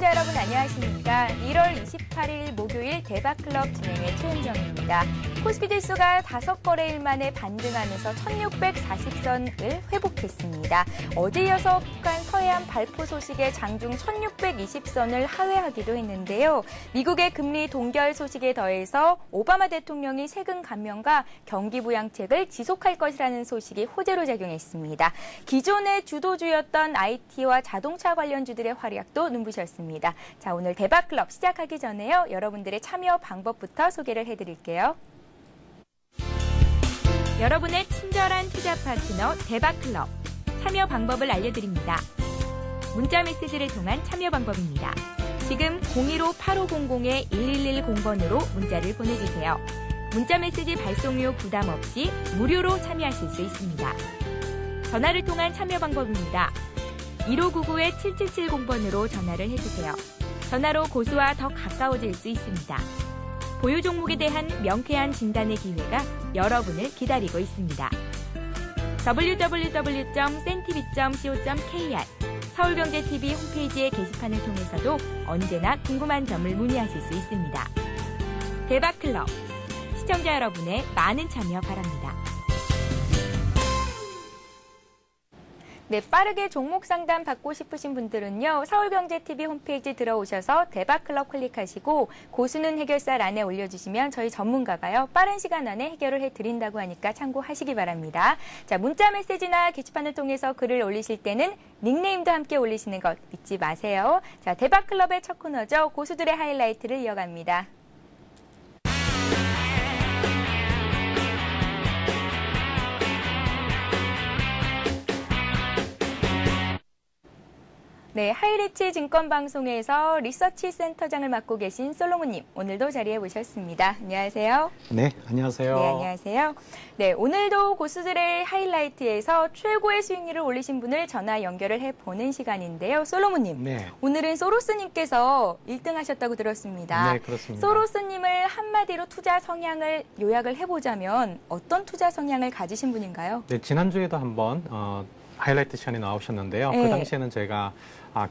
시청자 여러분 안녕하십니까. 1월 28일 목요일 대박클럽 진행의 최은정입니다. 코스피 지수가 5거래일 만에 반등하면서 1640선을 회복했습니다. 어제 이어서 북한 서해안 발포 소식에 장중 1620선을 하회하기도 했는데요. 미국의 금리 동결 소식에 더해서 오바마 대통령이 세금 감면과 경기 부양책을 지속할 것이라는 소식이 호재로 작용했습니다. 기존의 주도주였던 IT와 자동차 관련주들의 활약도 눈부셨습니다. 자, 오늘 대박클럽 시작하기 전에요. 여러분들의 참여 방법부터 소개를 해드릴게요. 여러분의 친절한 투자 파트너 대박클럽. 참여 방법을 알려드립니다. 문자 메시지를 통한 참여 방법입니다. 지금 015-8500-1110번으로 문자를 보내주세요. 문자 메시지 발송료 부담 없이 무료로 참여하실 수 있습니다. 전화를 통한 참여 방법입니다. 1599-7770번으로 전화를 해주세요. 전화로 고수와 더 가까워질 수 있습니다. 보유 종목에 대한 명쾌한 진단의 기회가 여러분을 기다리고 있습니다. www.sentv.co.kr 서울경제TV 홈페이지의 게시판을 통해서도 언제나 궁금한 점을 문의하실 수 있습니다. 대박클럽, 시청자 여러분의 많은 참여 바랍니다. 네, 빠르게 종목 상담 받고 싶으신 분들은요. 서울경제TV 홈페이지 들어오셔서 대박클럽 클릭하시고 고수는 해결사란에 올려주시면 저희 전문가가요. 빠른 시간 안에 해결을 해드린다고 하니까 참고하시기 바랍니다. 자, 문자 메시지나 게시판을 통해서 글을 올리실 때는 닉네임도 함께 올리시는 것 잊지 마세요. 자, 대박클럽의 첫 코너죠. 고수들의 하이라이트를 이어갑니다. 네, 하이리치 증권방송에서 리서치 센터장을 맡고 계신 솔로몬님, 오늘도 자리해 보셨습니다. 안녕하세요. 네, 안녕하세요. 네, 안녕하세요. 네, 오늘도 고수들의 하이라이트에서 최고의 수익률을 올리신 분을 전화 연결을 해보는 시간인데요. 솔로몬님, 네. 오늘은 소로스님께서 1등 하셨다고 들었습니다. 네, 그렇습니다. 소로스님을 한마디로 투자 성향을 요약을 해보자면 어떤 투자 성향을 가지신 분인가요? 네, 지난주에도 한번 하이라이트 시간에 나오셨는데요. 네. 그 당시에는 제가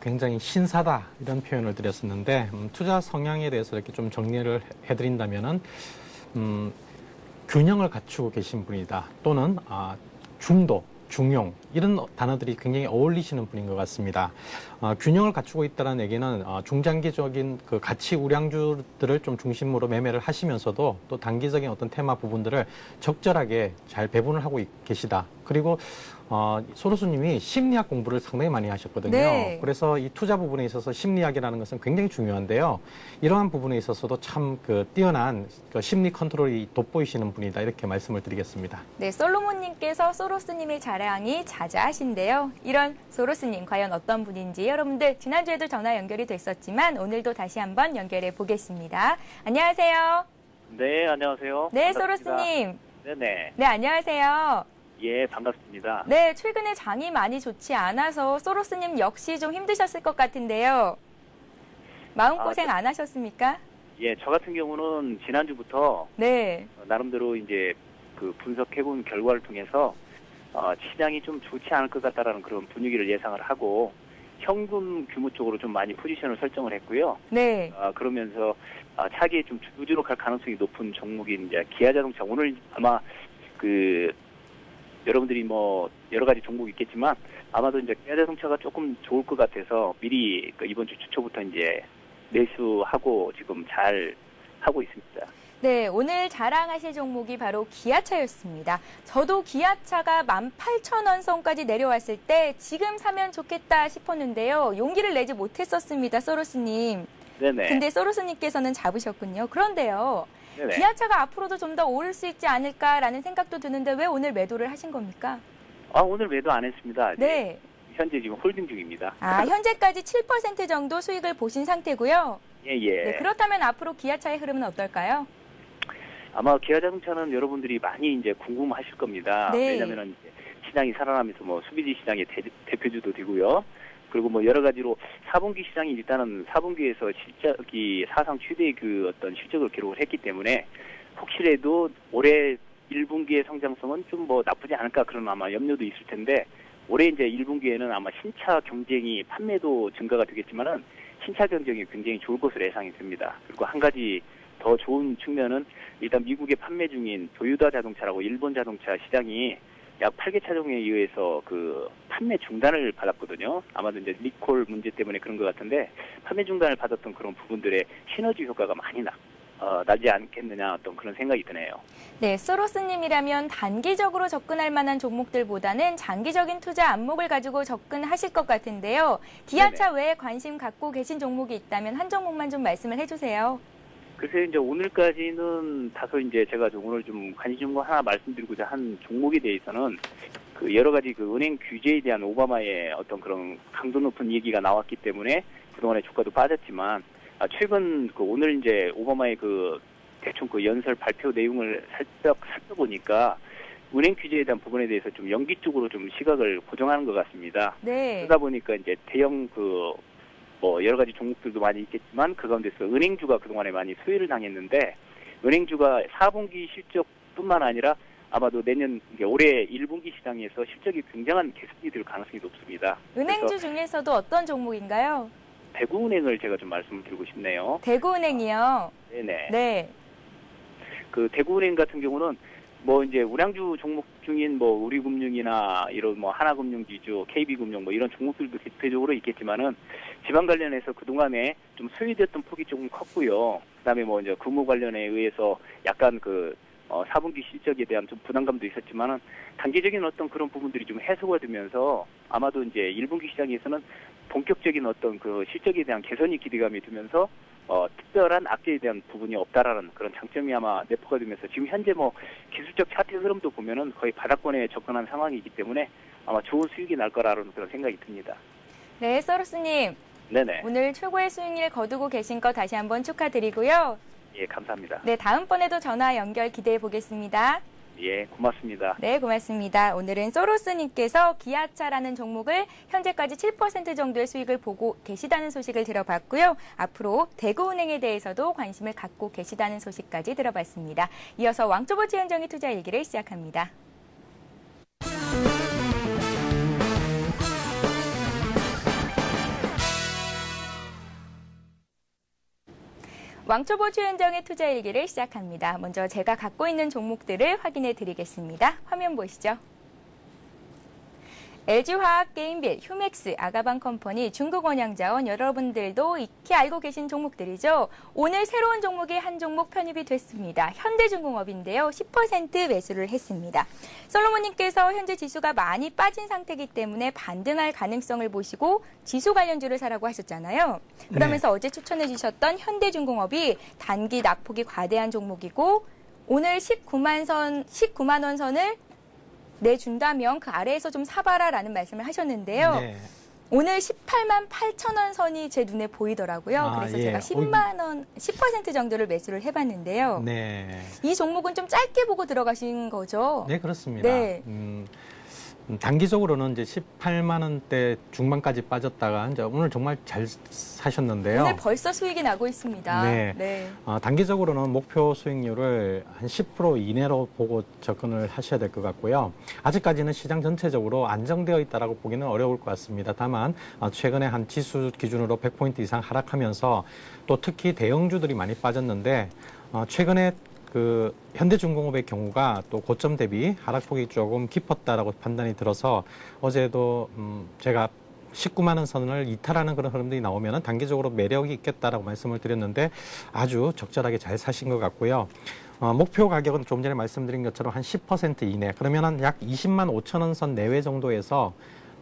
굉장히 신사다 이런 표현을 드렸었는데 투자 성향에 대해서 이렇게 좀 정리를 해드린다면은 균형을 갖추고 계신 분이다 또는 중도, 중용 이런 단어들이 굉장히 어울리시는 분인 것 같습니다. 균형을 갖추고 있다는 얘기는 중장기적인 그 가치 우량주들을 좀 중심으로 매매를 하시면서도 또 단기적인 어떤 테마 부분들을 적절하게 잘 배분을 하고 계시다. 그리고 소로스님이 심리학 공부를 상당히 많이 하셨거든요. 네. 그래서 이 투자 부분에 있어서 심리학이라는 것은 굉장히 중요한데요. 이러한 부분에 있어서도 참 뛰어난 심리 컨트롤이 돋보이시는 분이다. 이렇게 말씀을 드리겠습니다. 네, 솔로몬님께서 소로스님의 자랑이 자자하신데요. 이런 소로스님 과연 어떤 분인지 여러분들 지난주에도 전화 연결이 됐었지만 오늘도 다시 한번 연결해 보겠습니다. 안녕하세요. 네, 안녕하세요. 네, 반갑습니다. 소로스님. 네네. 네, 안녕하세요. 예, 반갑습니다. 네, 최근에 장이 많이 좋지 않아서 소로스님 역시 좀 힘드셨을 것 같은데요. 마음고생 안 하셨습니까? 예, 저 같은 경우는 지난주부터 네. 나름대로 이제 그 분석해본 결과를 통해서 시장이 좀 좋지 않을 것 같다라는 그런 분위기를 예상을 하고 현금 규모 쪽으로 좀 많이 포지션을 설정을 했고요. 네. 그러면서 차기에 좀 주도할 가능성이 높은 종목인 이제 기아자동차 오늘 아마 여러분들이 뭐 여러 가지 종목이 있겠지만 아마도 이제 기아자동차가 조금 좋을 것 같아서 미리 이번 주 초부터 이제 매수하고 지금 잘 하고 있습니다. 네, 오늘 자랑하실 종목이 바로 기아차였습니다. 저도 기아차가 18,000원 선까지 내려왔을 때 지금 사면 좋겠다 싶었는데요. 용기를 내지 못했었습니다, 소로스님. 네네. 근데 소로스님께서는 잡으셨군요. 그런데요. 네네. 기아차가 앞으로도 좀 더 오를 수 있지 않을까라는 생각도 드는데 왜 오늘 매도를 하신 겁니까? 오늘 매도 안 했습니다. 네. 현재 지금 홀딩 중입니다. 현재까지 7% 정도 수익을 보신 상태고요. 예. 네, 그렇다면 앞으로 기아차의 흐름은 어떨까요? 아마 기아자동차는 여러분들이 많이 이제 궁금하실 겁니다. 네. 왜냐면은 이제 시장이 살아나면서 뭐 수비지 시장의 대표주도 되고요. 그리고 뭐 여러 가지로 4분기 시장이 일단은 4분기에서 실적이 사상 최대의 그 어떤 실적을 기록을 했기 때문에 혹시라도 올해 1분기의 성장성은 좀 뭐 나쁘지 않을까 그런 아마 염려도 있을 텐데 올해 이제 1분기에는 아마 신차 경쟁이 판매도 증가가 되겠지만은 신차 경쟁이 굉장히 좋을 것으로 예상이 됩니다. 그리고 한 가지 더 좋은 측면은 일단 미국에 판매 중인 도요타 자동차라고 일본 자동차 시장이 약 8개 차종에 의해서 그 판매 중단을 받았거든요. 아마도 이제 리콜 문제 때문에 그런 것 같은데 판매 중단을 받았던 그런 부분들의 시너지 효과가 많이 나지 않겠느냐 어떤 그런 생각이 드네요. 네, 소로스님이라면 단기적으로 접근할 만한 종목들보다는 장기적인 투자 안목을 가지고 접근하실 것 같은데요. 기아차 외에 관심 갖고 계신 종목이 있다면 한 종목만 좀 말씀을 해주세요. 글쎄요, 이제 오늘까지는 다소 이제 제가 오늘 좀 관심 하나 말씀드리고자 한 종목에 대해서는 그 여러 가지 그 은행 규제에 대한 오바마의 어떤 그런 강도 높은 얘기가 나왔기 때문에 그동안에 주가도 빠졌지만 최근 그 오늘 이제 오바마의 그 대충 그 연설 발표 내용을 살짝 살펴보니까 은행 규제에 대한 부분에 대해서 좀 연기 쪽으로 좀 시각을 고정하는 것 같습니다. 네. 그러다 보니까 이제 대형 뭐 여러 가지 종목들도 많이 있겠지만 그 가운데서 은행주가 그동안에 많이 수혜를 당했는데 은행주가 4분기 실적뿐만 아니라 아마도 내년 올해 1분기 시장에서 실적이 굉장한 개선이 될 가능성이 높습니다. 은행주 중에서도 어떤 종목인가요? 대구은행을 제가 좀 말씀을 드리고 싶네요. 대구은행이요? 네네. 네. 그 대구은행 같은 경우는 뭐 이제 우량주 종목 중인 뭐 우리금융이나 이런 뭐 하나금융지주, KB금융 뭐 이런 종목들도 대표적으로 있겠지만은 지방 관련해서 그동안에 좀 소외됐던 폭이 조금 컸고요. 그다음에 뭐 이제 근무 관련에 의해서 약간 4분기 실적에 대한 좀 부담감도 있었지만은 단기적인 어떤 그런 부분들이 좀 해소가 되면서 아마도 이제 1분기 시장에서는 본격적인 어떤 그 실적에 대한 개선이 기대감이 들면서 특별한 악재에 대한 부분이 없다라는 그런 장점이 아마 내포가 되면서 지금 현재 뭐 기술적 차트 흐름도 보면은 거의 바닥권에 접근한 상황이기 때문에 아마 좋은 수익이 날 거라는 그런 생각이 듭니다. 네, 서로스님. 네네. 오늘 최고의 수익률 거두고 계신 거 다시 한번 축하드리고요. 예, 감사합니다. 네, 다음번에도 전화 연결 기대해 보겠습니다. 예, 고맙습니다. 네, 고맙습니다. 오늘은 소로스님께서 기아차라는 종목을 현재까지 7% 정도의 수익을 보고 계시다는 소식을 들어봤고요. 앞으로 대구은행에 대해서도 관심을 갖고 계시다는 소식까지 들어봤습니다. 이어서 왕초보 최현정의 투자 일기를 시작합니다. 왕초보 최현정의 투자 일기를 시작합니다. 먼저 제가 갖고 있는 종목들을 확인해 드리겠습니다. 화면 보시죠. LG화학, 게임빌, 휴맥스, 아가방컴퍼니, 중국원양자원 여러분들도 익히 알고 계신 종목들이죠. 오늘 새로운 종목이 한 종목 편입이 됐습니다. 현대중공업인데요. 10% 매수를 했습니다. 솔로몬님께서 현재 지수가 많이 빠진 상태이기 때문에 반등할 가능성을 보시고 지수 관련주를 사라고 하셨잖아요. 그러면서 네. 어제 추천해 주셨던 현대중공업이 단기 낙폭이 과대한 종목이고 오늘 19만 원 선을 내준다면 그 아래에서 좀 사봐라라는 말씀을 하셨는데요. 네. 오늘 18만 8천 원 선이 제 눈에 보이더라고요. 그래서 예. 제가 10만 원, 10% 정도를 매수를 해봤는데요. 네. 이 종목은 좀 짧게 보고 들어가신 거죠? 네, 그렇습니다. 네. 단기적으로는 이제 18만 원대 중반까지 빠졌다가 이제 오늘 정말 잘 사셨는데요. 오늘 벌써 수익이 나고 있습니다. 네. 네. 단기적으로는 목표 수익률을 한 10% 이내로 보고 접근을 하셔야 될 것 같고요. 아직까지는 시장 전체적으로 안정되어 있다라고 보기는 어려울 것 같습니다. 다만 최근에 한 지수 기준으로 100포인트 이상 하락하면서 또 특히 대형주들이 많이 빠졌는데 최근에 그 현대중공업의 경우가 또 고점 대비 하락폭이 조금 깊었다라고 판단이 들어서 어제도 제가 19만 원 선을 이탈하는 그런 흐름들이 나오면 단기적으로 매력이 있겠다라고 말씀을 드렸는데 아주 적절하게 잘 사신 것 같고요. 목표 가격은 좀 전에 말씀드린 것처럼 한 10% 이내 그러면 약 20만 5천 원 선 내외 정도에서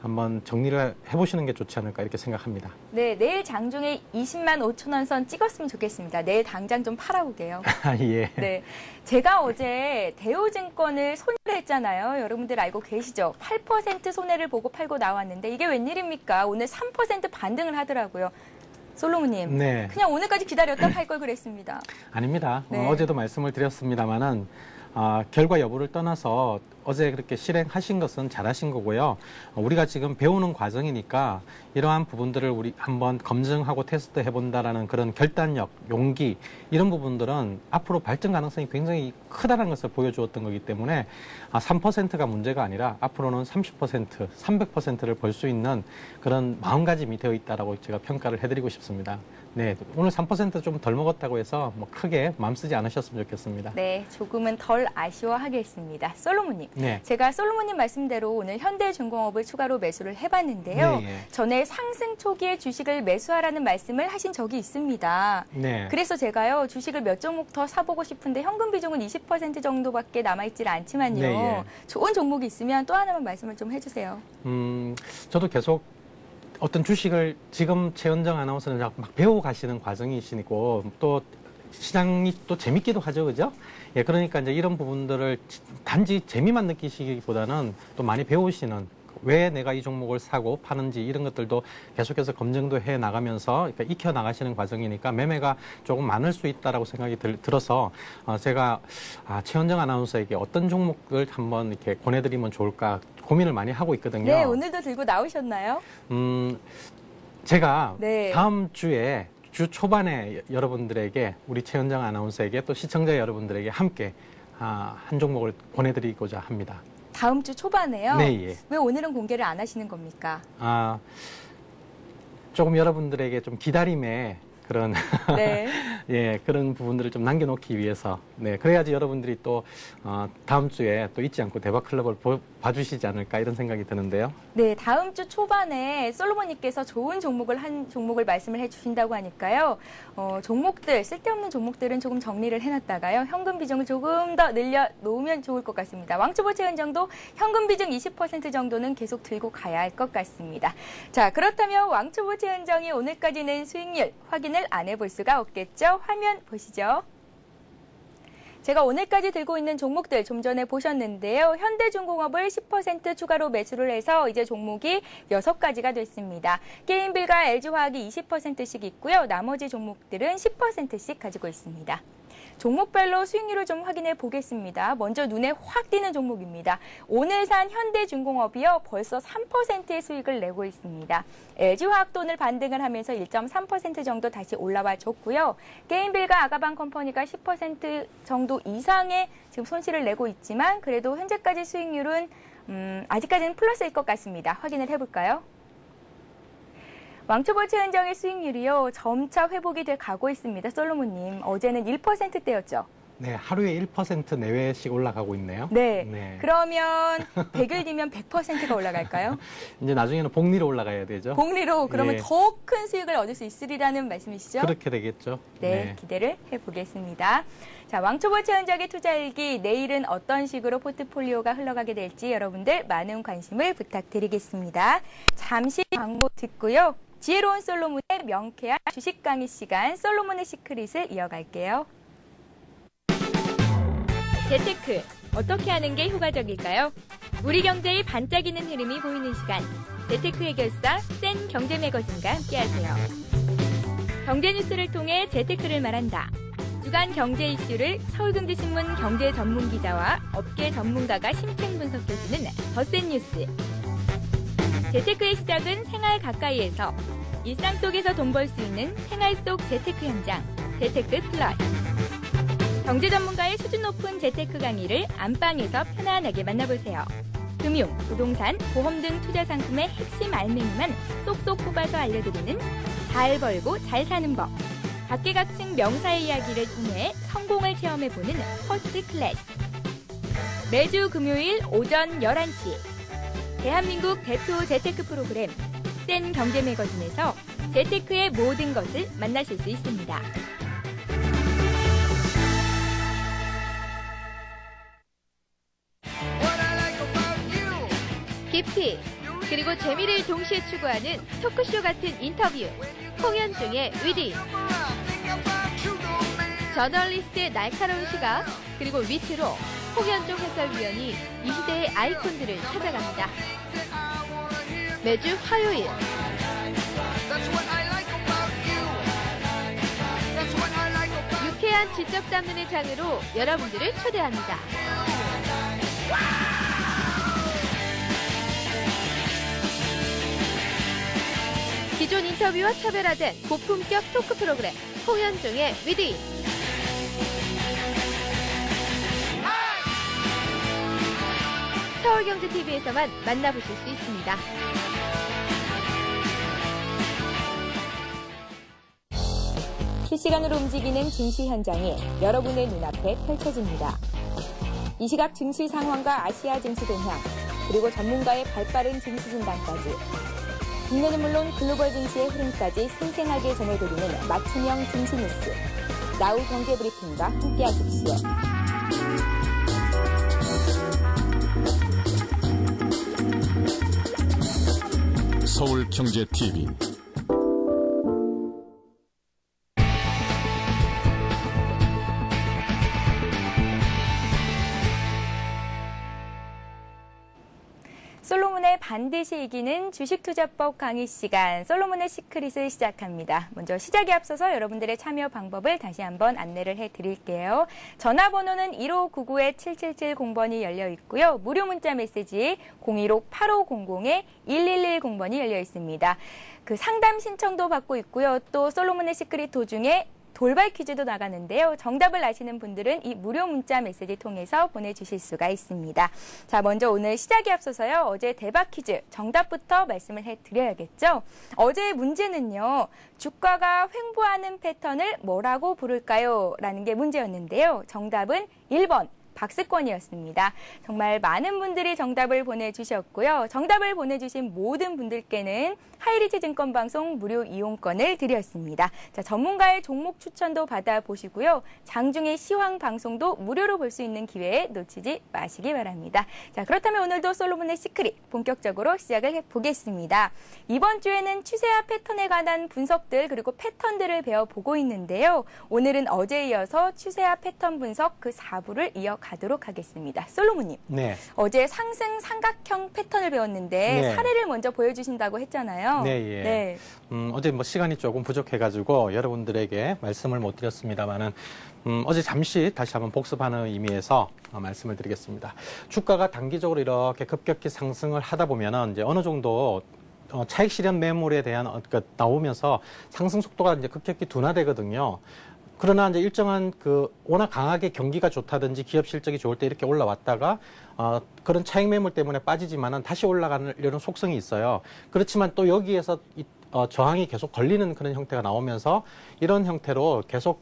한번 정리를 해보시는 게 좋지 않을까 이렇게 생각합니다. 네, 내일 장중에 20만 5천 원 선 찍었으면 좋겠습니다. 내일 당장 좀 팔아오게요. 예. 네, 제가 어제 대우증권을 손해를 했잖아요. 여러분들 알고 계시죠? 8% 손해를 보고 팔고 나왔는데 이게 웬일입니까? 오늘 3% 반등을 하더라고요. 솔로몬님, 네. 그냥 오늘까지 기다렸다 팔 걸 그랬습니다. 아닙니다. 네. 어제도 말씀을 드렸습니다마는 결과 여부를 떠나서 어제 그렇게 실행하신 것은 잘하신 거고요. 우리가 지금 배우는 과정이니까 이러한 부분들을 우리 한번 검증하고 테스트 해본다라는 그런 결단력, 용기 이런 부분들은 앞으로 발전 가능성이 굉장히 크다는 것을 보여주었던 거기 때문에 3%가 문제가 아니라 앞으로는 30%, 300%를 볼 수 있는 그런 마음가짐이 되어 있다라고 제가 평가를 해드리고 싶습니다. 네, 오늘 3% 좀 덜 먹었다고 해서 뭐 크게 마음 쓰지 않으셨으면 좋겠습니다. 네, 조금은 덜 아쉬워하겠습니다. 솔로몬님, 네. 제가 솔로몬님 말씀대로 오늘 현대중공업을 추가로 매수를 해봤는데요. 네, 예. 전에 상승 초기에 주식을 매수하라는 말씀을 하신 적이 있습니다. 네. 그래서 제가요, 주식을 몇 종목 더 사보고 싶은데 현금 비중은 20% 정도밖에 남아있질 않지만요. 네, 예. 좋은 종목이 있으면 또 하나만 말씀을 좀 해주세요. 저도 계속 어떤 주식을 지금 최현정 아나운서는 막 배워 가시는 과정이시고 또 시장이 또 재밌기도 하죠, 그죠? 예, 그러니까 이제 이런 부분들을 단지 재미만 느끼시기보다는 또 많이 배우시는 왜 내가 이 종목을 사고 파는지 이런 것들도 계속해서 검증도 해 나가면서 그러니까 익혀 나가시는 과정이니까 매매가 조금 많을 수 있다라고 생각이 들어서 제가 최현정 아나운서에게 어떤 종목을 한번 이렇게 권해드리면 좋을까 고민을 많이 하고 있거든요. 네, 오늘도 들고 나오셨나요? 제가 네. 다음 주에 주 초반에 여러분들에게 우리 최현정 아나운서에게 또 시청자 여러분들에게 함께 한 종목을 권해드리고자 합니다. 다음 주 초반에요? 네, 예. 왜 오늘은 공개를 안 하시는 겁니까? 조금 여러분들에게 좀 기다림의 그런 네. 예, 그런 부분들을 좀 남겨놓기 위해서 그래야지 여러분들이 또 다음 주에 또 잊지 않고 대박클럽을 봐주시지 않을까 이런 생각이 드는데요. 네, 다음 주 초반에 솔로몬님께서 좋은 한 종목을 말씀을 해주신다고 하니까요. 종목들, 쓸데없는 종목들은 조금 정리를 해놨다가요. 현금 비중을 조금 더 늘려놓으면 좋을 것 같습니다. 왕초보 최현정도 현금 비중 20% 정도는 계속 들고 가야 할 것 같습니다. 자, 그렇다면 왕초보 최현정이 오늘까지 낸 수익률 확인을 안 해볼 수가 없겠죠? 화면 보시죠. 제가 오늘까지 들고 있는 종목들 좀 전에 보셨는데요. 현대중공업을 10% 추가로 매수를 해서 이제 종목이 6가지가 됐습니다. 게임빌과 LG화학이 20%씩 있고요. 나머지 종목들은 10%씩 가지고 있습니다. 종목별로 수익률을 좀 확인해 보겠습니다. 먼저 눈에 확 띄는 종목입니다. 오늘 산 현대중공업이요. 벌써 3%의 수익을 내고 있습니다. LG화학도 오늘 반등을 하면서 1.3% 정도 다시 올라와 줬고요. 게임빌과 아가방컴퍼니가 10% 정도 이상의 지금 손실을 내고 있지만 그래도 현재까지 수익률은 아직까지는 플러스일 것 같습니다. 확인을 해볼까요? 왕초보 최현정의 수익률이요. 점차 회복이 돼 가고 있습니다. 솔로몬님, 어제는 1%대였죠? 네, 하루에 1% 내외씩 올라가고 있네요. 네. 그러면 100일 뒤면 100%가 올라갈까요? 이제 나중에는 복리로 올라가야 되죠. 복리로 그러면 예. 더 큰 수익을 얻을 수 있으리라는 말씀이시죠? 그렇게 되겠죠. 네, 기대를 해보겠습니다. 자, 왕초보 최현정의 투자일기, 내일은 어떤 식으로 포트폴리오가 흘러가게 될지 여러분들 많은 관심을 부탁드리겠습니다. 잠시 광고 듣고요. 지혜로운 솔로몬의 명쾌한 주식 강의 시간, 솔로몬의 시크릿을 이어갈게요. 재테크, 어떻게 하는 게 효과적일까요? 우리 경제의 반짝이는 흐름이 보이는 시간, 재테크 해결사 센 경제매거진과 함께하세요. 경제뉴스를 통해 재테크를 말한다. 주간 경제 이슈를 서울경제신문 경제 전문 기자와 업계 전문가가 심층 분석해주는 더 센 뉴스. 재테크의 시작은 생활 가까이에서 일상 속에서 돈 벌 수 있는 생활 속 재테크 현장, 재테크 플러스. 경제 전문가의 수준 높은 재테크 강의를 안방에서 편안하게 만나보세요. 금융, 부동산, 보험 등 투자 상품의 핵심 알맹이만 쏙쏙 뽑아서 알려드리는 잘 벌고 잘 사는 법. 각계각층 명사의 이야기를 통해 성공을 체험해보는 퍼스트 클래스. 매주 금요일 오전 11시. 대한민국 대표 재테크 프로그램 센 경제 매거진에서 재테크의 모든 것을 만나실 수 있습니다. 깊이 그리고 재미를 동시에 추구하는 토크쇼 같은 인터뷰. 홍현중의 위디. 저널리스트의 날카로운 시각 그리고 위트로 홍현중 해설위원이 이 시대의 아이콘들을 찾아갑니다. 매주 화요일 유쾌한 화려한 지적 담론의 장으로 여러분들을 초대합니다. 기존 인터뷰와 차별화된 고품격 토크 프로그램 홍현종의 위드잇. 서울경제TV에서만 만나보실 수 있습니다. 실시간으로 움직이는 증시 현장이 여러분의 눈앞에 펼쳐집니다. 이 시각 증시 상황과 아시아 증시 동향, 그리고 전문가의 발빠른 증시 진단까지 국내는 물론 글로벌 증시의 흐름까지 생생하게 전해드리는 맞춤형 증시 뉴스. 나우 경제브리핑과 함께하십시오. 서울경제TV 솔로몬의 반드시 이기는 주식투자법 강의 시간, 솔로몬의 시크릿을 시작합니다. 먼저 시작에 앞서서 여러분들의 참여 방법을 다시 한번 안내를 해드릴게요. 전화번호는 1599-7770번이 열려 있고요. 무료 문자 메시지 015-8500-1110번이 열려 있습니다. 그 상담 신청도 받고 있고요. 또 솔로몬의 시크릿 도중에 돌발 퀴즈도 나가는데요. 정답을 아시는 분들은 이 무료 문자 메시지 통해서 보내주실 수가 있습니다. 자, 먼저 오늘 시작에 앞서서요. 어제 대박 퀴즈 정답부터 말씀을 해드려야겠죠. 어제의 문제는요. 주가가 횡보하는 패턴을 뭐라고 부를까요? 라는 게 문제였는데요. 정답은 1번. 박스권이었습니다. 정말 많은 분들이 정답을 보내주셨고요. 정답을 보내주신 모든 분들께는 하이리치 증권방송 무료 이용권을 드렸습니다. 자, 전문가의 종목 추천도 받아보시고요. 장중의 시황 방송도 무료로 볼 수 있는 기회에 놓치지 마시기 바랍니다. 자, 그렇다면 오늘도 솔로몬의 시크릿 본격적으로 시작을 해보겠습니다. 이번 주에는 추세와 패턴에 관한 분석들 그리고 패턴들을 배워보고 있는데요. 오늘은 어제에 이어서 추세와 패턴 분석 그 4부를 이어가도록 하겠습니다. 솔로몬님, 네. 어제 상승 삼각형 패턴을 배웠는데 네. 사례를 먼저 보여주신다고 했잖아요. 네, 예. 네. 어제 시간이 조금 부족해가지고 여러분들에게 말씀을 못 드렸습니다만은 어제 잠시 다시 한번 복습하는 의미에서 말씀을 드리겠습니다. 주가가 단기적으로 이렇게 급격히 상승을 하다 보면은 이제 어느 정도 차익 실현 매물에 대한 나오면서 상승 속도가 이제 급격히 둔화되거든요. 그러나 이제 일정한 워낙 강하게 경기가 좋다든지 기업 실적이 좋을 때 이렇게 올라왔다가 그런 차익 매물 때문에 빠지지만은 다시 올라가는 이런 속성이 있어요. 그렇지만 또 여기에서 저항이 계속 걸리는 그런 형태가 나오면서 이런 형태로 계속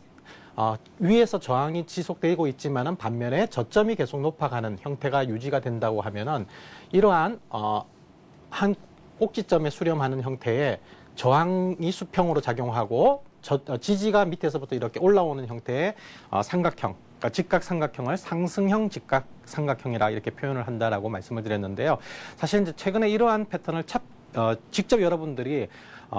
위에서 저항이 지속되고 있지만은 반면에 저점이 계속 높아가는 형태가 유지가 된다고 하면은 이러한 한 꼭지점에 수렴하는 형태의 저항이 수평으로 작용하고 지지가 밑에서부터 이렇게 올라오는 형태의 삼각형, 그러니까 직각삼각형을 상승형 직각삼각형이라 이렇게 표현을 한다라고 말씀을 드렸는데요. 사실 이제 최근에 이러한 패턴을 직접 여러분들이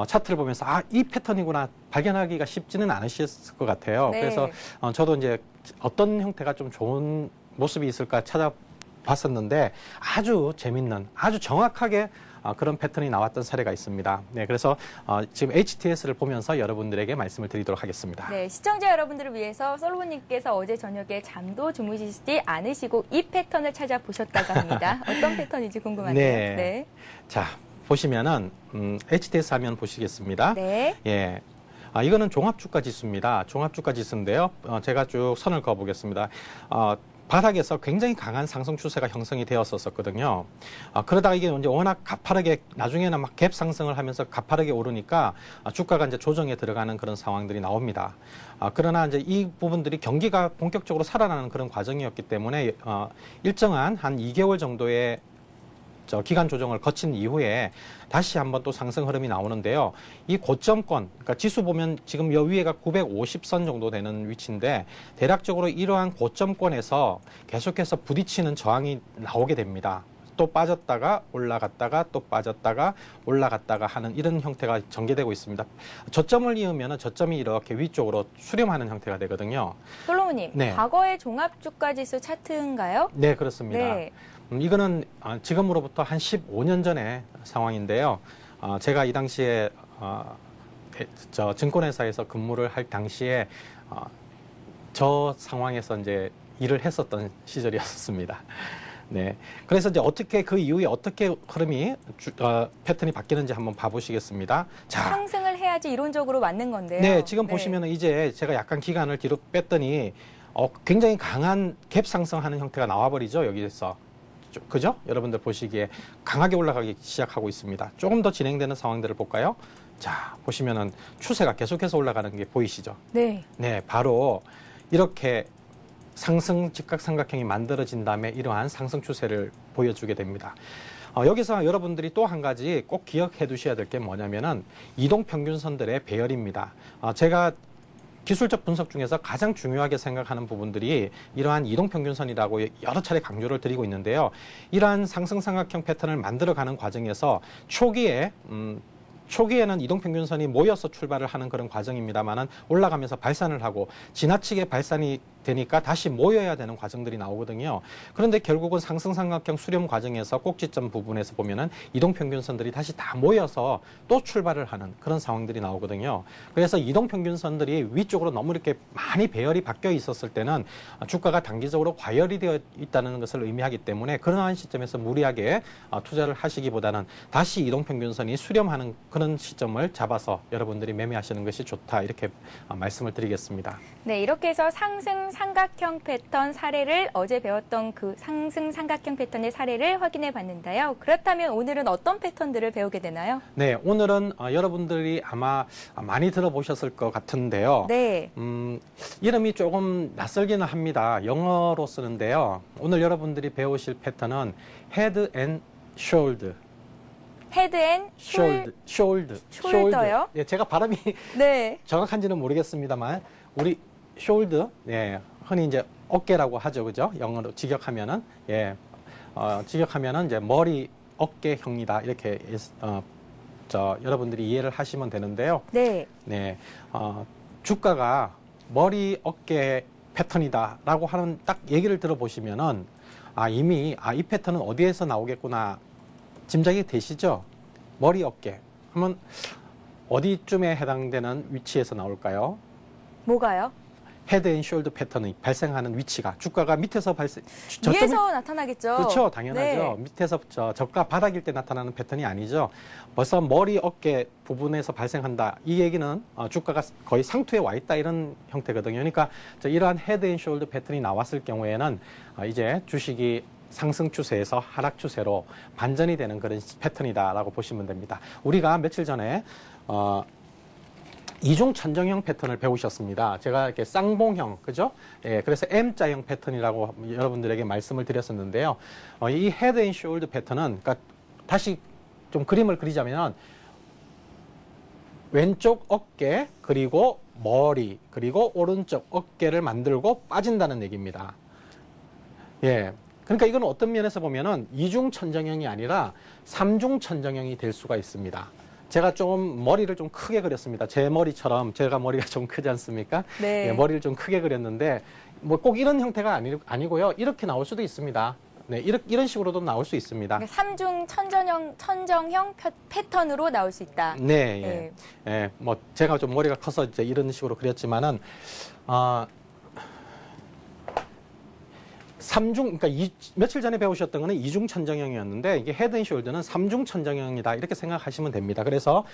차트를 보면서 이 패턴이구나 발견하기가 쉽지는 않으셨을 것 같아요. 네. 그래서 저도 이제 어떤 형태가 좀 좋은 모습이 있을까 찾아봤었는데 아주 재밌는, 아주 정확하게 그런 패턴이 나왔던 사례가 있습니다. 네, 그래서 지금 HTS를 보면서 여러분들에게 말씀을 드리도록 하겠습니다. 네, 시청자 여러분들을 위해서 솔로몬님께서 어제 저녁에 잠도 주무시지 않으시고 이 패턴을 찾아보셨다고 합니다. 어떤 패턴인지 궁금하네요. 네. 네. 자, 보시면은 HTS 화면 보시겠습니다. 네. 예. 이거는 종합주가 지수입니다. 종합주가 지수인데요. 제가 쭉 선을 그어 보겠습니다. 바닥에서 굉장히 강한 상승 추세가 형성이 되었었거든요. 그러다가 이게 이제 워낙 가파르게 나중에는 막 갭 상승을 하면서 가파르게 오르니까 주가가 이제 조정에 들어가는 그런 상황들이 나옵니다. 그러나 이제 이 부분들이 경기가 본격적으로 살아나는 그런 과정이었기 때문에 일정한 한 2개월 정도의 기간 조정을 거친 이후에 다시 한번 또 상승 흐름이 나오는데요. 이 고점권, 그러니까 지수 보면 지금 여 위에가 950선 정도 되는 위치인데 대략적으로 이러한 고점권에서 계속해서 부딪히는 저항이 나오게 됩니다. 또 빠졌다가 올라갔다가 또 빠졌다가 올라갔다가 하는 이런 형태가 전개되고 있습니다. 저점을 이으면 저점이 이렇게 위쪽으로 수렴하는 형태가 되거든요. 솔로몬님, 네. 과거의 종합주가지수 차트인가요? 네, 그렇습니다. 네. 이거는 지금으로부터 한 15년 전의 상황인데요. 제가 이 당시에 증권회사에서 근무를 할 당시에 저 상황에서 이제 일을 했었던 시절이었습니다. 네. 그래서 이제 어떻게 그 이후에 어떻게 흐름이 패턴이 바뀌는지 한번 봐보시겠습니다. 자, 상승을 해야지 이론적으로 맞는 건데요. 네, 지금 보시면은 이제 제가 약간 기간을 뒤로 뺐더니 굉장히 강한 갭 상승하는 형태가 나와버리죠. 여기에서. 그죠? 여러분들 보시기에 강하게 올라가기 시작하고 있습니다. 조금 더 진행되는 상황들을 볼까요? 자, 보시면은 추세가 계속해서 올라가는 게 보이시죠? 네. 네, 바로 이렇게 상승 직각삼각형이 만들어진 다음에 이러한 상승 추세를 보여주게 됩니다. 여기서 여러분들이 또 한 가지 꼭 기억해 두셔야 될 게 뭐냐면은 이동평균선들의 배열입니다. 제가 기술적 분석 중에서 가장 중요하게 생각하는 부분들이 이러한 이동평균선이라고 여러 차례 강조를 드리고 있는데요. 이러한 상승삼각형 패턴을 만들어가는 과정에서 초기에는 이동평균선이 모여서 출발을 하는 그런 과정입니다만은 올라가면서 발산을 하고 지나치게 발산이 되니까 다시 모여야 되는 과정들이 나오거든요. 그런데 결국은 상승삼각형 수렴 과정에서 꼭지점 부분에서 보면은 이동평균선들이 다시 다 모여서 또 출발을 하는 그런 상황들이 나오거든요. 그래서 이동평균선들이 위쪽으로 너무 이렇게 많이 배열이 바뀌어 있었을 때는 주가가 단기적으로 과열이 되어 있다는 것을 의미하기 때문에 그러한 시점에서 무리하게 투자를 하시기보다는 다시 이동평균선이 수렴하는 그런 시점을 잡아서 여러분들이 매매하시는 것이 좋다 이렇게 말씀을 드리겠습니다. 네, 이렇게 해서 상승 삼각형 패턴 사례를 어제 배웠던 그 상승 삼각형 패턴의 사례를 확인해 봤는데요. 그렇다면 오늘은 어떤 패턴들을 배우게 되나요? 네, 오늘은 여러분들이 아마 많이 들어보셨을 것 같은데요. 네. 이름이 조금 낯설기는 합니다. 영어로 쓰는데요. 오늘 여러분들이 배우실 패턴은 헤드 앤 숄드. 헤드 앤 숄더요? 예, 제가 발음이 네. 정확한지는 모르겠습니다.만 우리 숄드, 예, 흔히 이제 어깨라고 하죠, 그죠? 영어로 직역하면은, 예, 직역하면은 이제 머리 어깨형이다 이렇게 여러분들이 이해를 하시면 되는데요. 네. 네, 주가가 머리 어깨 패턴이다라고 하는 딱 얘기를 들어보시면은 이미 이 패턴은 어디에서 나오겠구나 짐작이 되시죠? 머리 어깨 하면 어디쯤에 해당되는 위치에서 나올까요? 뭐가요? 헤드 앤 숄더 패턴이 발생하는 위치가 주가가 밑에서 위에서 나타나겠죠. 그렇죠, 당연하죠. 네. 밑에서 저가 바닥일 때 나타나는 패턴이 아니죠. 벌써 머리 어깨 부분에서 발생한다. 이 얘기는 주가가 거의 상투에 와 있다 이런 형태거든요. 그러니까 이러한 헤드 앤 숄더 패턴이 나왔을 경우에는 이제 주식이 상승 추세에서 하락 추세로 반전이 되는 그런 패턴이다라고 보시면 됩니다. 우리가 며칠 전에 이중 천정형 패턴을 배우셨습니다. 제가 이렇게 쌍봉형, 그죠? 예, 그래서 M자형 패턴이라고 여러분들에게 말씀을 드렸었는데요. 이 헤드 앤 숄더 패턴은, 그러니까 다시 좀 그림을 그리자면 왼쪽 어깨, 그리고 머리, 그리고 오른쪽 어깨를 만들고 빠진다는 얘기입니다. 예. 그러니까 이건 어떤 면에서 보면은 이중 천정형이 아니라 삼중 천정형이 될 수가 있습니다. 제가 좀 머리를 좀 크게 그렸습니다. 제 머리처럼 제가 머리가 좀 크지 않습니까? 네. 예, 머리를 좀 크게 그렸는데 뭐 꼭 이런 형태가 아니고요. 이렇게 나올 수도 있습니다. 네, 이런 식으로도 나올 수 있습니다. 그러니까 삼중 천정형 패턴으로 나올 수 있다. 네, 예. 네. 예, 뭐 제가 좀 머리가 커서 이제 이런 식으로 그렸지만은 그러니까 며칠 전에 배우셨던 거는 이중 천정형이었는데 이게 헤드 앤 숄더는 삼중 천정형이다 이렇게 생각하시면 됩니다. 그래서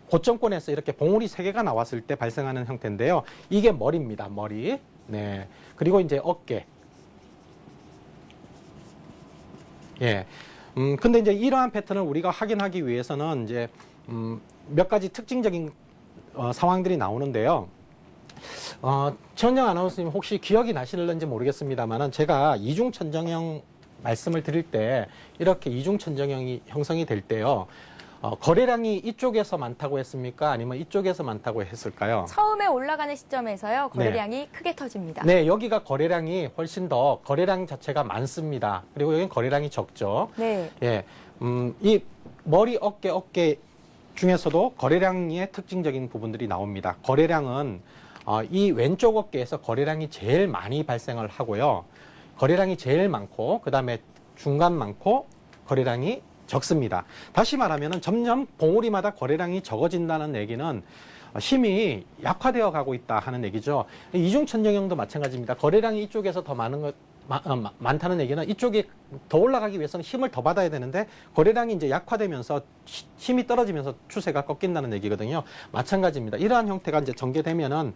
고점권에서 이렇게 봉우리 3개가 나왔을 때 발생하는 형태인데요. 이게 머리입니다. 머리. 네. 그리고 이제 어깨. 예. 근데 이제 이러한 패턴을 우리가 확인하기 위해서는 이제 몇 가지 특징적인 상황들이 나오는데요. 천정 아나운서님 혹시 기억이 나실는지 모르겠습니다만은 제가 이중 천정형 말씀을 드릴 때 이렇게 이중 천정형이 형성이 될 때요. 거래량이 이쪽에서 많다고 했습니까? 아니면 이쪽에서 많다고 했을까요? 처음에 올라가는 시점에서요. 거래량이 크게 터집니다. 네, 여기가 거래량이 훨씬 더 거래량 자체가 많습니다. 그리고 여기는 거래량이 적죠. 네. 예. 이 머리 어깨 중에서도 거래량의 특징적인 부분들이 나옵니다. 거래량은 이 왼쪽 어깨에서 거래량이 제일 많이 발생을 하고요. 거래량이 제일 많고, 그 다음에 중간 많고, 거래량이 적습니다. 다시 말하면 점점 봉우리마다 거래량이 적어진다는 얘기는 힘이 약화되어 가고 있다 하는 얘기죠. 이중천정형도 마찬가지입니다. 거래량이 이쪽에서 더 많다는 얘기는 이쪽이 더 올라가기 위해서는 힘을 더 받아야 되는데 거래량이 이제 약화되면서 힘이 떨어지면서 추세가 꺾인다는 얘기거든요. 마찬가지입니다. 이러한 형태가 이제 전개되면은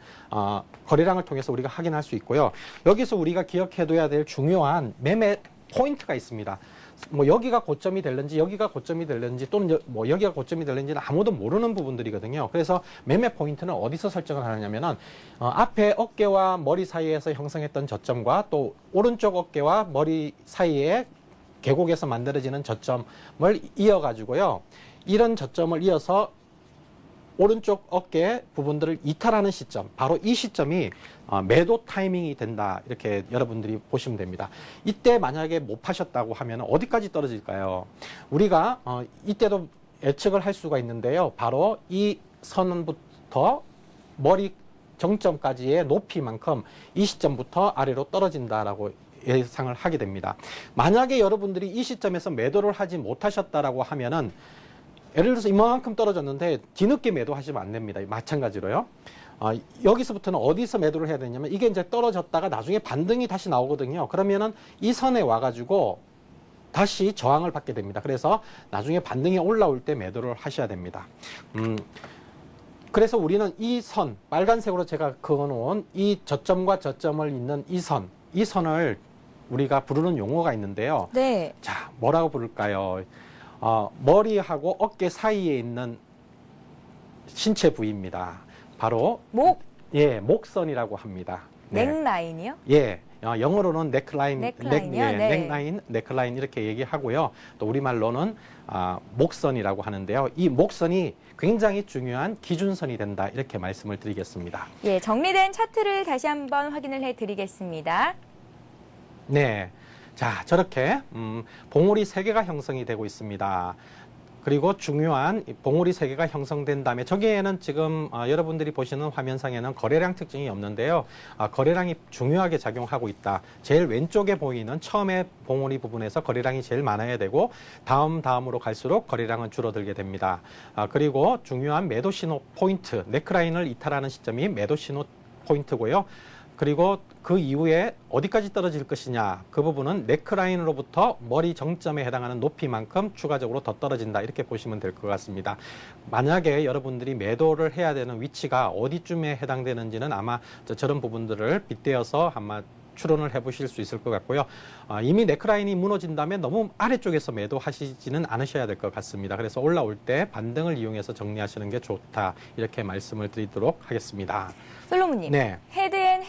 거래량을 통해서 우리가 확인할 수 있고요. 여기서 우리가 기억해둬야 될 중요한 매매 포인트가 있습니다. 뭐 여기가 고점이 될는지 여기가 고점이 될는지 또는 뭐 여기가 고점이 될는지는 아무도 모르는 부분들이거든요. 그래서 매매 포인트는 어디서 설정을 하느냐면은 앞에 어깨와 머리 사이에서 형성했던 저점과 또 오른쪽 어깨와 머리 사이에 계곡에서 만들어지는 저점을 이어가지고요. 이런 저점을 이어서 오른쪽 어깨 부분들을 이탈하는 시점, 바로 이 시점이 매도 타이밍이 된다. 이렇게 여러분들이 보시면 됩니다. 이때 만약에 못 파셨다고 하면 어디까지 떨어질까요? 우리가 이때도 예측을 할 수가 있는데요. 바로 이 선부터 머리 정점까지의 높이만큼 이 시점부터 아래로 떨어진다라고 예상을 하게 됩니다. 만약에 여러분들이 이 시점에서 매도를 하지 못하셨다라고 하면은 예를 들어서 이만큼 떨어졌는데 뒤늦게 매도하시면 안 됩니다. 마찬가지로요. 여기서부터는 어디서 매도를 해야 되냐면 이게 이제 떨어졌다가 나중에 반등이 다시 나오거든요. 그러면은 이 선에 와가지고 다시 저항을 받게 됩니다. 그래서 나중에 반등이 올라올 때 매도를 하셔야 됩니다. 그래서 우리는 이 선, 빨간색으로 제가 그어놓은 이 저점과 저점을 잇는 이 선을 우리가 부르는 용어가 있는데요. 네. 자, 뭐라고 부를까요? 머리하고 어깨 사이에 있는 신체 부위입니다. 바로 목? 예, 목선이라고 합니다. 네. 넥라인이요? 예, 영어로는 넥라인, 넥라인이요? 네. 넥라인, 넥라인 이렇게 얘기하고요. 또 우리말로는 목선이라고 하는데요. 이 목선이 굉장히 중요한 기준선이 된다 이렇게 말씀을 드리겠습니다. 예, 정리된 차트를 다시 한번 확인을 해드리겠습니다. 네. 자, 저렇게 봉우리 3개가 형성이 되고 있습니다. 그리고 중요한 봉우리 3개가 형성된 다음에 저기에는 지금 여러분들이 보시는 화면상에는 거래량 특징이 없는데요. 거래량이 중요하게 작용하고 있다. 제일 왼쪽에 보이는 처음에 봉우리 부분에서 거래량이 제일 많아야 되고 다음으로 갈수록 거래량은 줄어들게 됩니다. 그리고 중요한 매도 신호 포인트, 넥라인을 이탈하는 시점이 매도 신호 포인트고요. 그리고 그 이후에 어디까지 떨어질 것이냐, 그 부분은 넥라인으로부터 머리 정점에 해당하는 높이만큼 추가적으로 더 떨어진다 이렇게 보시면 될 것 같습니다. 만약에 여러분들이 매도를 해야 되는 위치가 어디쯤에 해당되는지는 아마 저런 부분들을 빗대어서 아마 추론을 해보실 수 있을 것 같고요. 이미 넥라인이 무너진다면 너무 아래쪽에서 매도하시지는 않으셔야 될 것 같습니다. 그래서 올라올 때 반등을 이용해서 정리하시는 게 좋다 이렇게 말씀을 드리도록 하겠습니다. 솔로몬님, 네. 헤드 앤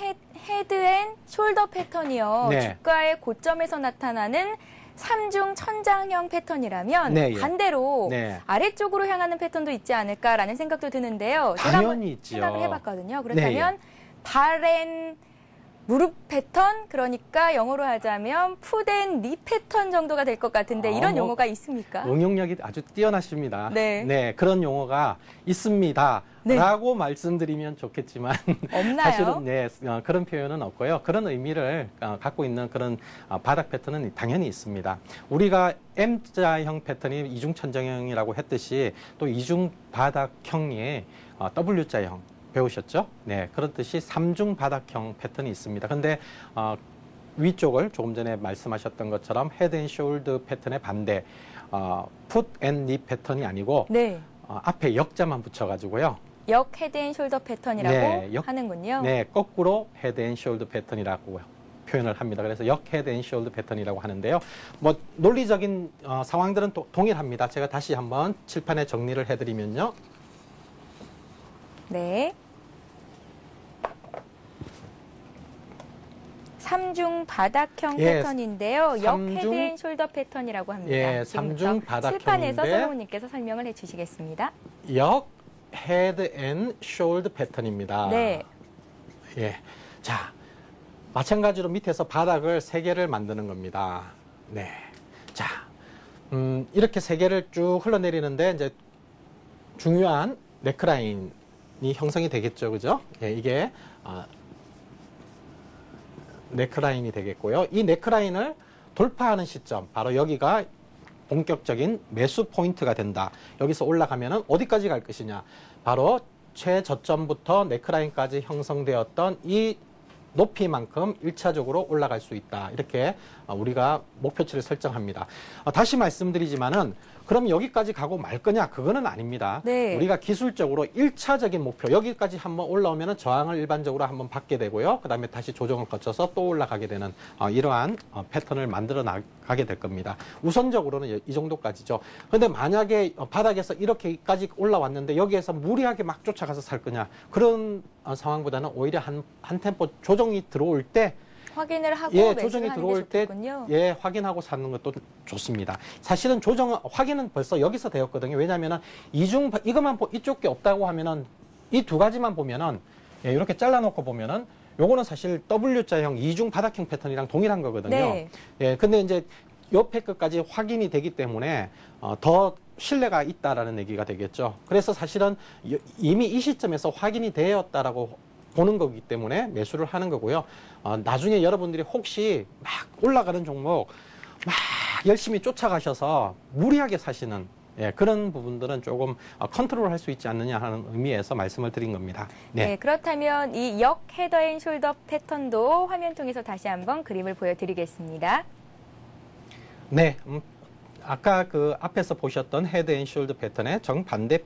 숄더 패턴이요. 네. 주가의 고점에서 나타나는 3중 천장형 패턴이라면 네, 예. 반대로 네. 아래쪽으로 향하는 패턴도 있지 않을까라는 생각도 드는데요. 제가 당연히 한번 있지요. 생각을 해봤거든요. 그렇다면 네, 발 앤 무릎 패턴, 그러니까 영어로 하자면 풋 앤 니 패턴 정도가 될 것 같은데 이런 용어가 있습니까? 응용력이 아주 뛰어나십니다. 네. 그런 용어가 있습니다. 네. 라고 말씀드리면 좋겠지만 없나요? 사실은 네, 그런 표현은 없고요. 그런 의미를 갖고 있는 그런 바닥 패턴은 당연히 있습니다. 우리가 M자형 패턴이 이중천정형이라고 했듯이 또 이중 바닥형이 W자형 배우셨죠? 네, 그렇듯이 3중 바닥형 패턴이 있습니다. 근데 위쪽을 조금 전에 말씀하셨던 것처럼 헤드 앤 숄더 패턴의 반대, 풋 앤 니 패턴이 아니고 네. 앞에 역자만 붙여가지고요. 역 헤드 앤 숄더 패턴이라고 네, 하는군요. 네, 거꾸로 헤드 앤 숄더 패턴이라고 표현을 합니다. 그래서 역 헤드 앤 숄더 패턴이라고 하는데요. 뭐 논리적인 상황들은 동일합니다. 제가 다시 한번 칠판에 정리를 해드리면요. 네. 3중 바닥형 예, 패턴인데요. 역 삼중- 헤드 앤 숄더 패턴이라고 합니다. 예, 지금부터 3중 바닥형인데 칠판에서 솔로몬님께서 설명을 해주시겠습니다. 역 헤드 앤 숄더 패턴입니다. 네. 예. 자, 마찬가지로 밑에서 바닥을 3개를 만드는 겁니다. 네. 자, 이렇게 3개를 쭉 흘러내리는데 이제 중요한 넥라인이 형성이 되겠죠. 그죠? 예, 이게 넥라인이 되겠고요. 이 넥라인을 돌파하는 시점, 바로 여기가 본격적인 매수 포인트가 된다. 여기서 올라가면은 어디까지 갈 것이냐. 바로 최저점부터 네크라인까지 형성되었던 이 높이만큼 1차적으로 올라갈 수 있다. 이렇게 우리가 목표치를 설정합니다. 다시 말씀드리지만은 그럼 여기까지 가고 말 거냐? 그거는 아닙니다. 네. 우리가 기술적으로 1차적인 목표, 여기까지 한번 올라오면 저항을 일반적으로 한번 받게 되고요. 그 다음에 다시 조정을 거쳐서 또 올라가게 되는 이러한 패턴을 만들어 나가게 될 겁니다. 우선적으로는 이 정도까지죠. 그런데 만약에 바닥에서 이렇게까지 올라왔는데 여기에서 무리하게 막 쫓아가서 살 거냐? 그런 상황보다는 오히려 한 템포 조정이 들어올 때 확인을 하고 조정이 들어올 때 확인하고 사는 것도 좋습니다. 사실은 확인은 벌써 여기서 되었거든요. 왜냐하면은 이것만 이쪽 게 없다고 하면은 이 두 가지만 보면은 이렇게 잘라놓고 보면은 요거는 사실 W자형 이중 바닥형 패턴이랑 동일한 거거든요. 네. 근데 이제 옆에 끝까지 확인이 되기 때문에 더 신뢰가 있다라는 얘기가 되겠죠. 그래서 사실은 이미 이 시점에서 확인이 되었다라고 보는 거기 때문에 매수를 하는 거고요. 나중에 여러분들이 혹시 막 올라가는 종목 막 열심히 쫓아가셔서 무리하게 사시는 그런 부분들은 조금 컨트롤할 수 있지 않느냐 하는 의미에서 말씀을 드린 겁니다. 네, 그렇다면 이 역 헤더앤숄더 패턴도 화면 통해서 다시 한번 그림을 보여드리겠습니다. 네, 아까 그 앞에서 보셨던 헤드앤숄더 패턴의 정반대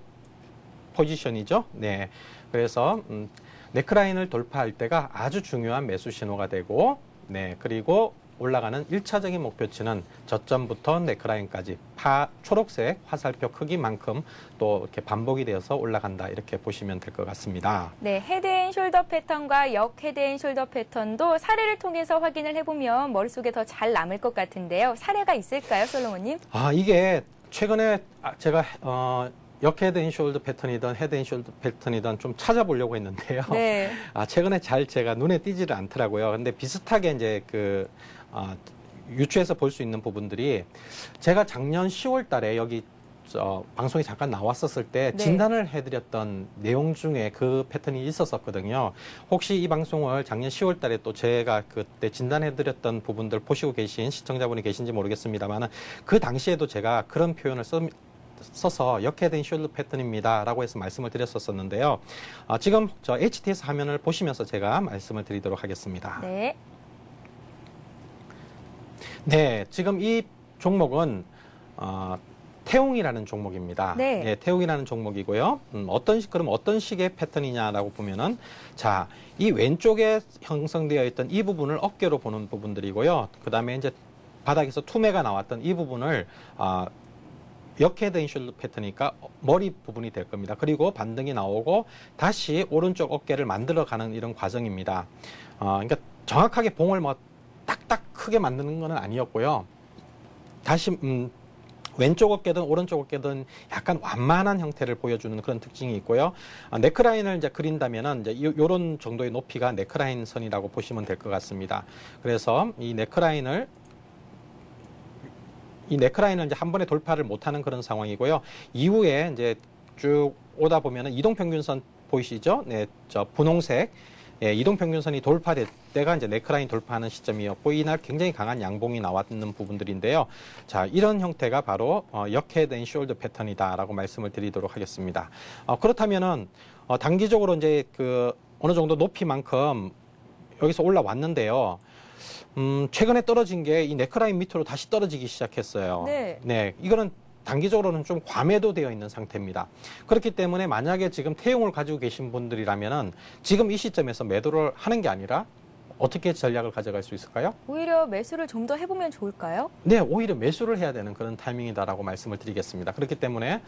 포지션이죠. 네, 그래서 네크라인을 돌파할 때가 아주 중요한 매수 신호가 되고, 그리고 올라가는 1차적인 목표치는 저점부터 네크라인까지 초록색 화살표 크기만큼 또 이렇게 반복이 되어서 올라간다. 이렇게 보시면 될 것 같습니다. 네, 헤드앤숄더 패턴과 역 헤드앤숄더 패턴도 사례를 통해서 확인을 해보면 머릿속에 더 잘 남을 것 같은데요. 사례가 있을까요, 솔로몬님? 이게 최근에 제가 역 헤드앤숄더 패턴이든 헤드앤숄더 패턴이든 좀 찾아보려고 했는데요. 네. 최근에 잘 제가 눈에 띄지를 않더라고요. 근데 비슷하게 이제 유추해서 볼 수 있는 부분들이 제가 작년 10월 달에 여기 방송에 잠깐 나왔었을 때 진단을 해드렸던 내용 중에 그 패턴이 있었거든요. 혹시 이 방송을 작년 10월 달에 또 제가 그때 진단해드렸던 부분들 보시고 계신 시청자분이 계신지 모르겠습니다만 그 당시에도 제가 그런 표현을 써서 역헤드앤숄더 패턴입니다 라고 해서 말씀을 드렸었는데요. 지금 저 HTS 화면을 보시면서 제가 말씀을 드리도록 하겠습니다. 네, 지금 이 종목은 태웅이라는 종목입니다. 네, 태웅이라는 종목이고요. 그럼 어떤 식의 패턴이냐라고 보면은, 자, 이 왼쪽에 형성되어 있던 이 부분을 어깨로 보는 부분들이고요. 그 다음에 이제 바닥에서 투매가 나왔던 이 부분을 역헤드앤숄더 패턴이니까 머리 부분이 될 겁니다. 그리고 반등이 나오고 다시 오른쪽 어깨를 만들어가는 이런 과정입니다. 그러니까 정확하게 봉을 딱딱 크게 만드는 건 아니었고요. 다시 왼쪽 어깨든 오른쪽 어깨든 약간 완만한 형태를 보여주는 그런 특징이 있고요. 네크라인을 이제 그린다면은 이제 이런 정도의 높이가 네크라인 선이라고 보시면 될 것 같습니다. 그래서 이 네크라인을 이제 한 번에 돌파를 못하는 그런 상황이고요. 이후에 이제 쭉 오다 보면은 이동평균선 보이시죠? 네, 저 분홍색. 이동평균선이 돌파될 때가 이제 네크라인 돌파하는 시점이었고, 이날 굉장히 강한 양봉이 나왔는 부분들인데요. 자, 이런 형태가 바로 역헤드앤숄더 패턴이다라고 말씀을 드리도록 하겠습니다. 그렇다면은 단기적으로 이제 어느 정도 높이만큼 여기서 올라왔는데요. 최근에 떨어진 게 이 네크라인 밑으로 다시 떨어지기 시작했어요. 네, 이거는 단기적으로는 좀 과매도되어 있는 상태입니다. 그렇기 때문에 만약에 지금 태용을 가지고 계신 분들이라면은 지금 이 시점에서 매도를 하는 게 아니라 어떻게 전략을 가져갈 수 있을까요? 오히려 매수를 좀 더 해보면 좋을까요? 네, 오히려 매수를 해야 되는 그런 타이밍이다라고 말씀을 드리겠습니다. 그렇기 때문에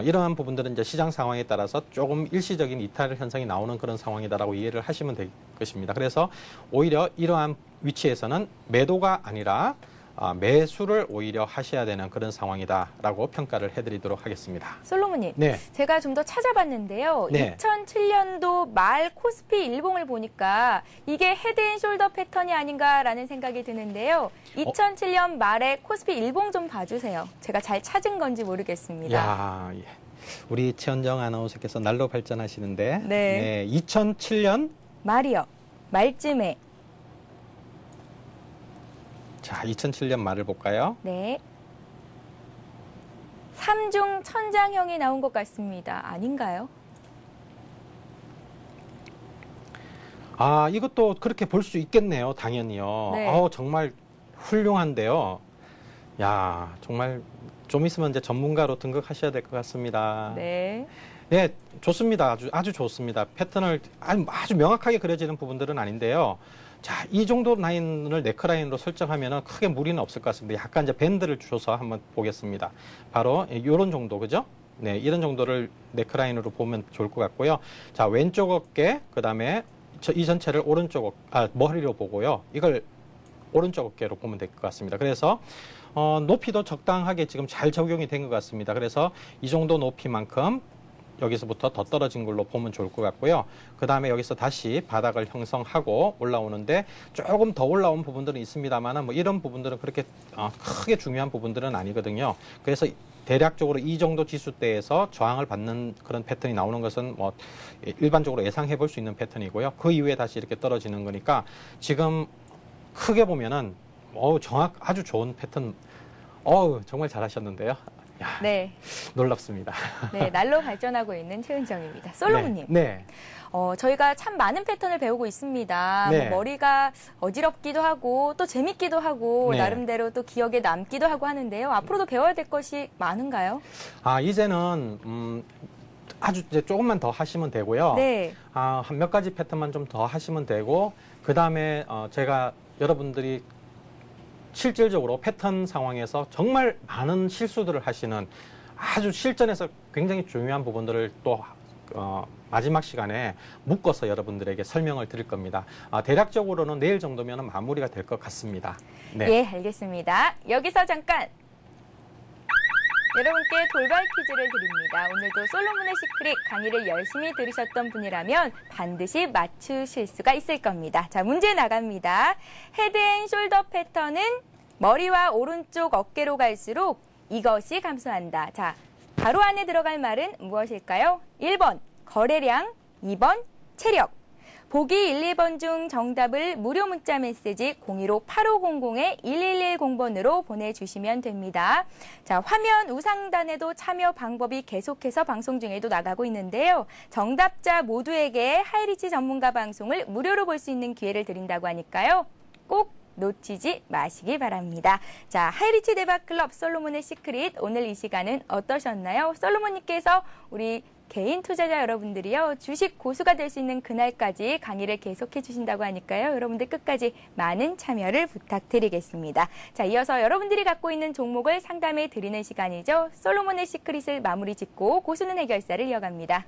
이러한 부분들은 이제 시장 상황에 따라서 조금 일시적인 이탈 현상이 나오는 그런 상황이다라고 이해를 하시면 될 것입니다. 그래서 오히려 이러한 위치에서는 매도가 아니라 매수를 오히려 하셔야 되는 그런 상황이다라고 평가를 해드리도록 하겠습니다. 솔로몬님, 네. 제가 좀 더 찾아봤는데요. 네. 2007년도 말 코스피 일봉을 보니까 이게 헤드앤숄더 패턴이 아닌가라는 생각이 드는데요. 2007년 말에 코스피 일봉 좀 봐주세요. 제가 잘 찾은 건지 모르겠습니다. 우리 최현정 아나운서께서 날로 발전하시는데, 네. 2007년 말이요. 말쯤에. 자, 2007년 말을 볼까요? 네. 3중 천장형이 나온 것 같습니다. 아닌가요? 이것도 그렇게 볼 수 있겠네요. 당연히요. 네. 정말 훌륭한데요. 야, 정말 좀 있으면 이제 전문가로 등극하셔야 될 것 같습니다. 네. 네, 좋습니다. 아주 좋습니다. 패턴을 아주 명확하게 그려지는 부분들은 아닌데요. 자, 이 정도 라인을 네크라인으로 설정하면 크게 무리는 없을 것 같습니다. 약간 이제 밴드를 줘서 한번 보겠습니다. 바로 이런 정도, 그죠? 네, 이런 정도를 네크라인으로 보면 좋을 것 같고요. 자, 왼쪽 어깨, 그 다음에 이 전체를 머리로 보고요. 이걸 오른쪽 어깨로 보면 될 것 같습니다. 그래서 높이도 적당하게 지금 잘 적용이 된 것 같습니다. 그래서 이 정도 높이만큼 여기서부터 더 떨어진 걸로 보면 좋을 것 같고요. 그 다음에 여기서 다시 바닥을 형성하고 올라오는데 조금 더 올라온 부분들은 있습니다만 뭐 이런 부분들은 그렇게 크게 중요한 부분들은 아니거든요. 그래서 대략적으로 이 정도 지수대에서 저항을 받는 그런 패턴이 나오는 것은 뭐 일반적으로 예상해 볼 수 있는 패턴이고요. 그 이후에 다시 이렇게 떨어지는 거니까 지금 크게 보면은 아주 좋은 패턴. 정말 잘하셨는데요. 야, 네. 놀랍습니다. 네, 날로 발전하고 있는 최은정입니다. 솔로몬님. 네. 저희가 참 많은 패턴을 배우고 있습니다. 네. 머리가 어지럽기도 하고 또 재밌기도 하고 네. 나름대로 또 기억에 남기도 하고 하는데요. 앞으로도 배워야 될 것이 많은가요? 이제는 아주 이제 조금만 더 하시면 되고요. 네. 한 몇 가지 패턴만 좀 더 하시면 되고 그 다음에 제가 여러분들이 실질적으로 패턴 상황에서 정말 많은 실수들을 하시는 아주 실전에서 굉장히 중요한 부분들을 또 마지막 시간에 묶어서 여러분들에게 설명을 드릴 겁니다. 대략적으로는 내일 정도면 마무리가 될 것 같습니다. 네. 예, 알겠습니다. 여기서 잠깐 여러분께 돌발 퀴즈를 드립니다. 오늘도 솔로몬의 시크릿 강의를 열심히 들으셨던 분이라면 반드시 맞추실 수가 있을 겁니다. 자, 문제 나갑니다. 헤드앤숄더 패턴은 머리와 오른쪽 어깨로 갈수록 이것이 감소한다. 자, 바로 안에 들어갈 말은 무엇일까요? 1번 거래량, 2번 체력. 보기 1, 2번 중 정답을 무료 문자 메시지 015-8500-1110번으로 보내주시면 됩니다. 자, 화면 우상단에도 참여 방법이 계속해서 방송 중에도 나가고 있는데요. 정답자 모두에게 하이리치 전문가 방송을 무료로 볼 수 있는 기회를 드린다고 하니까요. 꼭 놓치지 마시기 바랍니다. 자, 하이리치 대박클럽 솔로몬의 시크릿, 오늘 이 시간은 어떠셨나요? 솔로몬님께서 우리 개인 투자자 여러분들이요, 주식 고수가 될 수 있는 그날까지 강의를 계속해 주신다고 하니까요. 여러분들 끝까지 많은 참여를 부탁드리겠습니다. 자, 이어서 여러분들이 갖고 있는 종목을 상담해 드리는 시간이죠. 솔로몬의 시크릿을 마무리 짓고 고수는 해결사를 이어갑니다.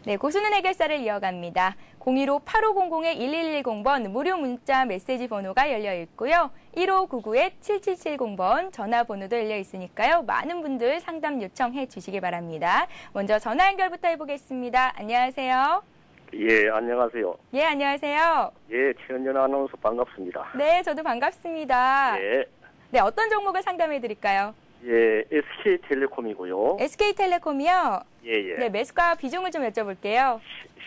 네, 고수는 해결사를 이어갑니다. 015-8500-1110번 무료 문자 메시지 번호가 열려 있고요. 1599-7770번 전화번호도 열려 있으니까요. 많은 분들 상담 요청해 주시기 바랍니다. 먼저 전화 연결부터 해보겠습니다. 안녕하세요. 예, 안녕하세요. 예, 안녕하세요. 예, 최은연 아나운서 반갑습니다. 네, 저도 반갑습니다. 예, 네, 어떤 종목을 상담해 드릴까요? 예, SK텔레콤이고요. SK텔레콤이요? 예, 예. 네, 매수가 비중을 좀 여쭤볼게요.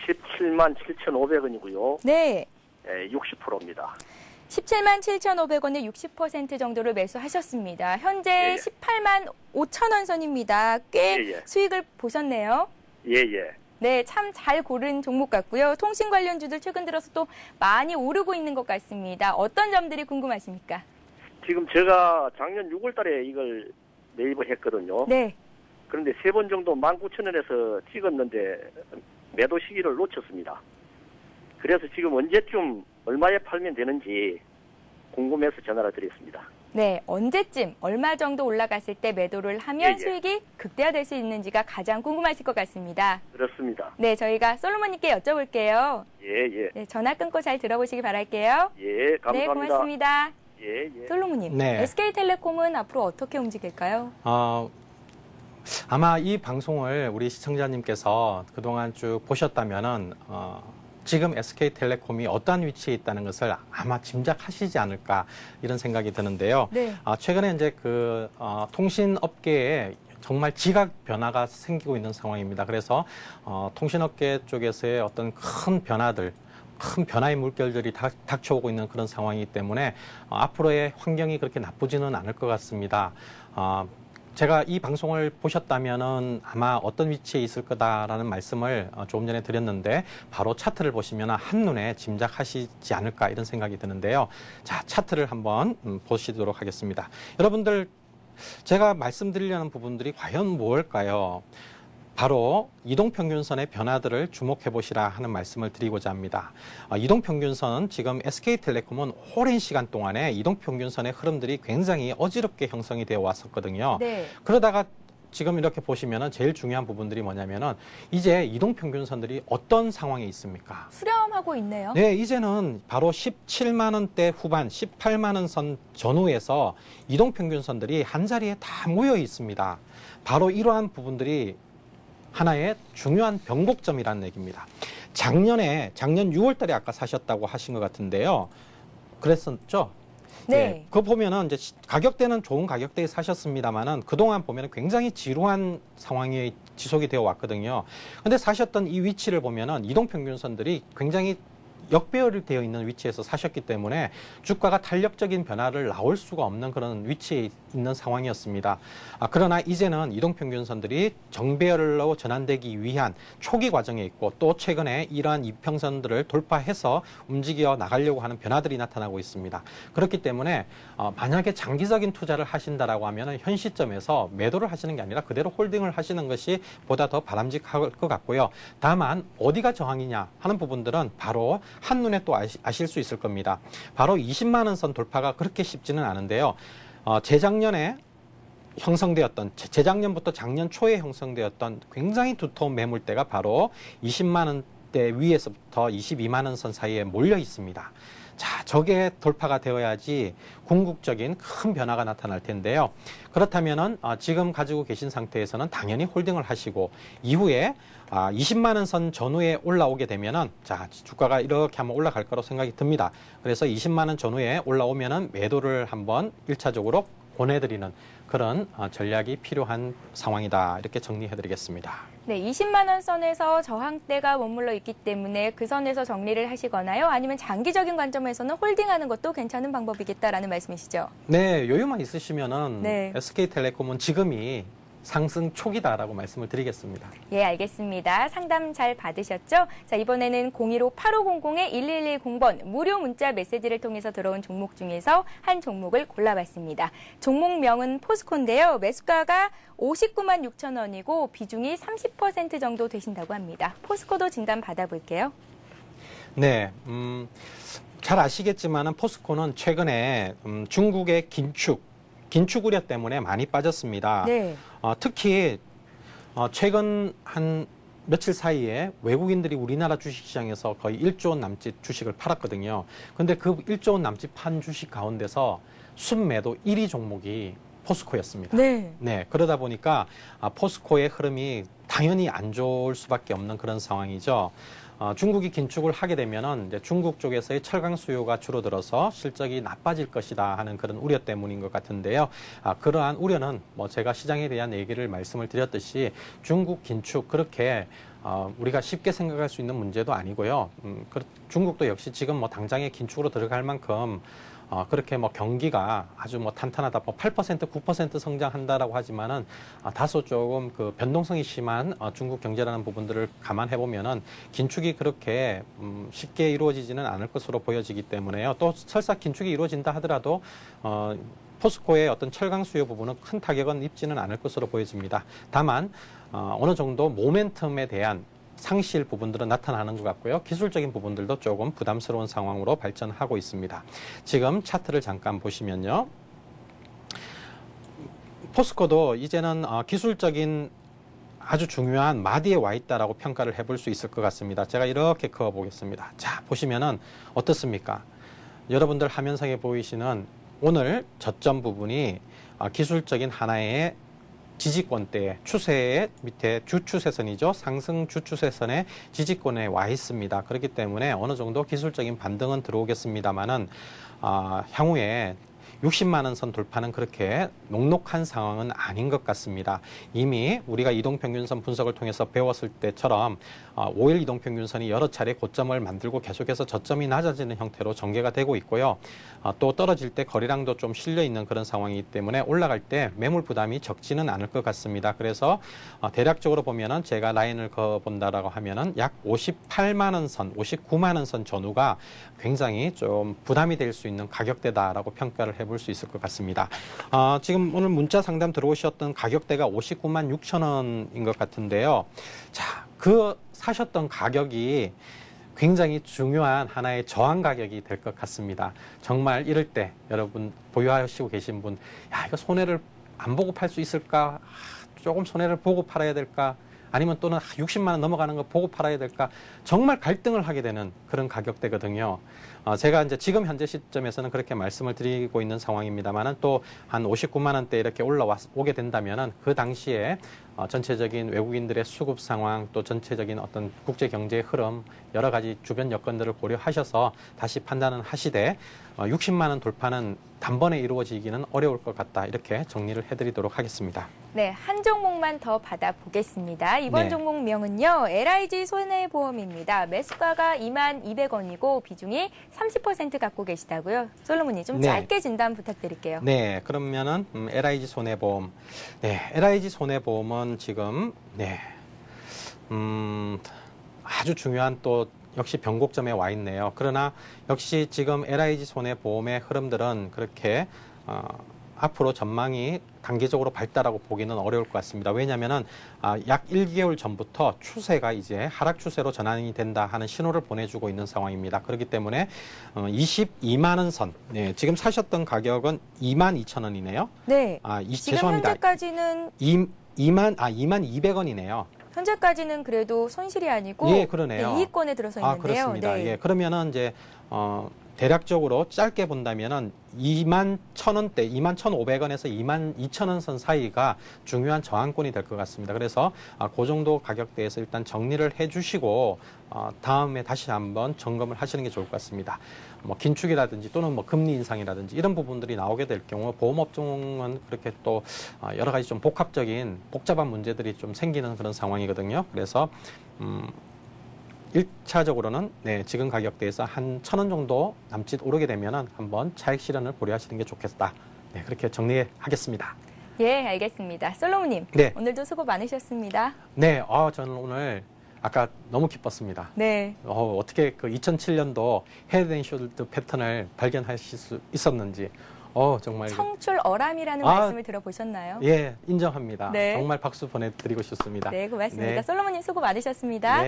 17만 7,500원이고요. 네. 예, 60%입니다. 17만 7,500원에 60% 정도를 매수하셨습니다. 현재 예, 예. 18만 5천 원 선입니다. 꽤 예, 예. 수익을 보셨네요. 예, 예. 네, 참 잘 고른 종목 같고요. 통신 관련주들 최근 들어서 또 많이 오르고 있는 것 같습니다. 어떤 점들이 궁금하십니까? 지금 제가 작년 6월 달에 이걸 매입을 했거든요. 네. 그런데 3번 정도 19,000원에서 찍었는데 매도 시기를 놓쳤습니다. 그래서 지금 언제쯤 얼마에 팔면 되는지 궁금해서 전화를 드렸습니다. 네, 언제쯤 얼마 정도 올라갔을 때 매도를 하면 예, 예. 수익이 극대화될 수 있는지가 가장 궁금하실 것 같습니다. 그렇습니다. 네, 저희가 솔로몬님께 여쭤볼게요. 예, 예. 네, 전화 끊고 잘 들어보시기 바랄게요. 예, 감사합니다. 네, 고맙습니다. 예, 예. 솔로몬님, 네. SK텔레콤은 앞으로 어떻게 움직일까요? 아마 이 방송을 우리 시청자님께서 그동안 쭉 보셨다면은 지금 SK텔레콤이 어떠한 위치에 있다는 것을 아마 짐작하시지 않을까 이런 생각이 드는데요. 네. 최근에 이제 통신업계에 정말 지각 변화가 생기고 있는 상황입니다. 그래서 통신업계 쪽에서의 어떤 큰 변화들, 큰 변화의 물결들이 닥쳐오고 있는 그런 상황이기 때문에 앞으로의 환경이 그렇게 나쁘지는 않을 것 같습니다. 제가 이 방송을 보셨다면은 아마 어떤 위치에 있을 거다라는 말씀을 조금 전에 드렸는데 바로 차트를 보시면 한눈에 짐작하시지 않을까 이런 생각이 드는데요. 자, 차트를 한번 보시도록 하겠습니다. 여러분들 제가 말씀드리려는 부분들이 과연 무엇일까요? 바로 이동평균선의 변화들을 주목해 보시라 하는 말씀을 드리고자 합니다. 이동평균선, 지금 SK텔레콤은 오랜 시간 동안에 이동평균선의 흐름들이 굉장히 어지럽게 형성이 되어 왔었거든요. 네. 그러다가 지금 이렇게 보시면은 제일 중요한 부분들이 뭐냐면은 이제 이동평균선들이 어떤 상황에 있습니까? 수렴하고 있네요. 네, 이제는 바로 17만 원대 후반, 18만 원 선 전후에서 이동평균선들이 한 자리에 다 모여 있습니다. 바로 이러한 부분들이 하나의 중요한 변곡점이라는 얘기입니다. 작년 6월 달에 아까 사셨다고 하신 것 같은데요. 그랬었죠? 네. 그거 보면은 이제 가격대는 좋은 가격대에 사셨습니다만은 그동안 보면은 굉장히 지루한 상황이 지속이 되어 왔거든요. 근데 사셨던 이 위치를 보면은 이동평균선들이 굉장히 역배열이 되어 있는 위치에서 사셨기 때문에 주가가 탄력적인 변화를 나올 수가 없는 그런 위치에 있는 상황이었습니다. 그러나 이제는 이동평균선들이 정배열로 전환되기 위한 초기 과정에 있고 또 최근에 이러한 이평선들을 돌파해서 움직여 나가려고 하는 변화들이 나타나고 있습니다. 그렇기 때문에 만약에 장기적인 투자를 하신다라고 하면 현 시점에서 매도를 하시는 게 아니라 그대로 홀딩을 하시는 것이 보다 더 바람직할 것 같고요. 다만 어디가 저항이냐 하는 부분들은 바로 한눈에 또 아실 수 있을 겁니다. 바로 20만 원 선 돌파가 그렇게 쉽지는 않은데요. 재작년에 형성되었던, 재작년부터 작년 초에 형성되었던 굉장히 두터운 매물대가 바로 20만 원대 위에서부터 22만 원 선 사이에 몰려 있습니다. 자, 저게 돌파가 되어야지 궁극적인 큰 변화가 나타날 텐데요. 그렇다면은 지금 가지고 계신 상태에서는 당연히 홀딩을 하시고 이후에 20만 원 선 전후에 올라오게 되면은 자, 주가가 이렇게 한번 올라갈 거라고 생각이 듭니다. 그래서 20만 원 전후에 올라오면은 매도를 한번 1차적으로 보내드리는 그런 전략이 필요한 상황이다. 이렇게 정리해드리겠습니다. 네, 20만 원 선에서 저항대가 머물러 있기 때문에 그 선에서 정리를 하시거나요? 아니면 장기적인 관점에서는 홀딩하는 것도 괜찮은 방법이겠다라는 말씀이시죠? 네, 여유만 있으시면은 네. SK텔레콤은 지금이 상승 초기다라고 말씀을 드리겠습니다. 예, 알겠습니다. 상담 잘 받으셨죠? 자, 이번에는 015-8500-1110번 무료 문자 메시지를 통해서 들어온 종목 중에서 한 종목을 골라봤습니다. 종목명은 포스코인데요. 매수가가 59만 6천 원이고 비중이 30% 정도 되신다고 합니다. 포스코도 진단 받아볼게요. 네, 잘 아시겠지만은 포스코는 최근에 중국의 긴축 우려 때문에 많이 빠졌습니다. 네. 특히 최근 한 며칠 사이에 외국인들이 우리나라 주식시장에서 거의 1조 원 남짓 주식을 팔았거든요. 근데 그 1조 원 남짓 판 주식 가운데서 순매도 1위 종목이 포스코였습니다. 네. 네, 그러다 보니까 포스코의 흐름이 당연히 안 좋을 수밖에 없는 그런 상황이죠. 중국이 긴축을 하게 되면은 이제 중국 쪽에서의 철강 수요가 줄어들어서 실적이 나빠질 것이다 하는 그런 우려 때문인 것 같은데요. 그러한 우려는 뭐 제가 시장에 대한 얘기를 말씀을 드렸듯이 중국 긴축 그렇게 우리가 쉽게 생각할 수 있는 문제도 아니고요. 중국도 역시 지금 뭐 당장에 긴축으로 들어갈 만큼 그렇게 뭐 경기가 아주 뭐 탄탄하다, 뭐 8%, 9% 성장한다라고 하지만은 다소 조금 그 변동성이 심한 중국 경제라는 부분들을 감안해 보면은 긴축이 그렇게 쉽게 이루어지지는 않을 것으로 보여지기 때문에요. 또 설사 긴축이 이루어진다 하더라도 포스코의 어떤 철강 수요 부분은 큰 타격은 입지는 않을 것으로 보여집니다. 다만 어느 정도 모멘텀에 대한 상실 부분들은 나타나는 것 같고요. 기술적인 부분들도 조금 부담스러운 상황으로 발전하고 있습니다. 지금 차트를 잠깐 보시면요. 포스코도 이제는 기술적인 아주 중요한 마디에 와 있다라고 평가를 해볼 수 있을 것 같습니다. 제가 이렇게 그어보겠습니다. 자, 보시면은 어떻습니까? 여러분들 화면상에 보이시는 오늘 저점 부분이 기술적인 하나의 지지권대 추세의 밑에 주추세선이죠. 상승 주추세선의 지지권에 와 있습니다. 그렇기 때문에 어느 정도 기술적인 반등은 들어오겠습니다만은 향후에 60만 원 선 돌파는 그렇게 녹록한 상황은 아닌 것 같습니다. 이미 우리가 이동평균선 분석을 통해서 배웠을 때처럼 5일 이동평균선이 여러 차례 고점을 만들고 계속해서 저점이 낮아지는 형태로 전개가 되고 있고요. 또 떨어질 때 거래량도 좀 실려 있는 그런 상황이기 때문에 올라갈 때 매물 부담이 적지는 않을 것 같습니다. 그래서 대략적으로 보면은 제가 라인을 그어본다라고 하면은 약 58만 원 선, 59만 원 선 전후가 굉장히 좀 부담이 될 수 있는 가격대다라고 평가를 해볼 수 있을 것 같습니다. 지금 오늘 문자 상담 들어오셨던 가격대가 59만 6천 원인 것 같은데요. 자, 그 사셨던 가격이 굉장히 중요한 하나의 저항 가격이 될 것 같습니다. 정말 이럴 때 여러분 보유하시고 계신 분, 야, 이거 손해를 안 보고 팔 수 있을까? 조금 손해를 보고 팔아야 될까? 아니면 또는 60만 원 넘어가는 거 보고 팔아야 될까? 정말 갈등을 하게 되는 그런 가격대거든요. 제가 이제 지금 현재 시점에서는 그렇게 말씀을 드리고 있는 상황입니다만은 또 한 59만 원대 이렇게 오게 된다면은 그 당시에 전체적인 외국인들의 수급 상황 또 전체적인 어떤 국제 경제의 흐름 여러 가지 주변 여건들을 고려하셔서 다시 판단을 하시되 60만 원 돌파는 단번에 이루어지기는 어려울 것 같다. 이렇게 정리를 해드리도록 하겠습니다. 네, 한 종목만 더 받아보겠습니다. 이번 네. 종목명은요. LIG 손해보험입니다. 매수가가 22,200원이고 비중이 30% 갖고 계시다고요. 솔로몬님 좀 네. 짧게 진단 부탁드릴게요. 네, 그러면은 LIG 손해보험. 네, LIG 손해보험은 지금 아주 중요한 또 역시 변곡점에 와 있네요. 그러나 역시 지금 LIG 손해보험의 흐름들은 그렇게 앞으로 전망이 단기적으로 밝다라고 보기는 어려울 것 같습니다. 왜냐하면은 약 1개월 전부터 추세가 이제 하락 추세로 전환이 된다 하는 신호를 보내주고 있는 상황입니다. 그렇기 때문에 22만 원 선, 네, 지금 사셨던 가격은 22,000원이네요. 네, 지금 죄송합니다. 현재까지는 22,200원이네요. 현재까지는 그래도 손실이 아니고 예, 그러네요. 네, 이익권에 들어서 있는데요. 그렇습니다. 네. 예, 그러면은 이제 대략적으로 짧게 본다면은 21,000원대, 21,500원에서 22,000원 선 사이가 중요한 저항권이 될 것 같습니다. 그래서 그 정도 가격대에서 일단 정리를 해주시고 다음에 다시 한번 점검을 하시는 게 좋을 것 같습니다. 뭐 긴축이라든지 또는 뭐 금리 인상이라든지 이런 부분들이 나오게 될 경우 보험업종은 그렇게 또 여러 가지 좀 복잡한 문제들이 좀 생기는 그런 상황이거든요. 그래서 1차적으로는 지금 가격대에서 한 1,000원 정도 남짓 오르게 되면은 한번 차익 실현을 고려하시는 게 좋겠다. 네, 그렇게 정리하겠습니다. 예, 알겠습니다. 솔로몬님, 네. 오늘도 수고 많으셨습니다. 네, 저는 오늘 아까 너무 기뻤습니다. 네. 어떻게 그 2007년도 헤드 앤 숄더 패턴을 발견하실 수 있었는지. 정말 청출 어람이라는 말씀을 들어보셨나요? 예, 인정합니다. 네. 정말 박수 보내드리고 싶습니다. 네, 고맙습니다. 네. 솔로몬님 수고 많으셨습니다.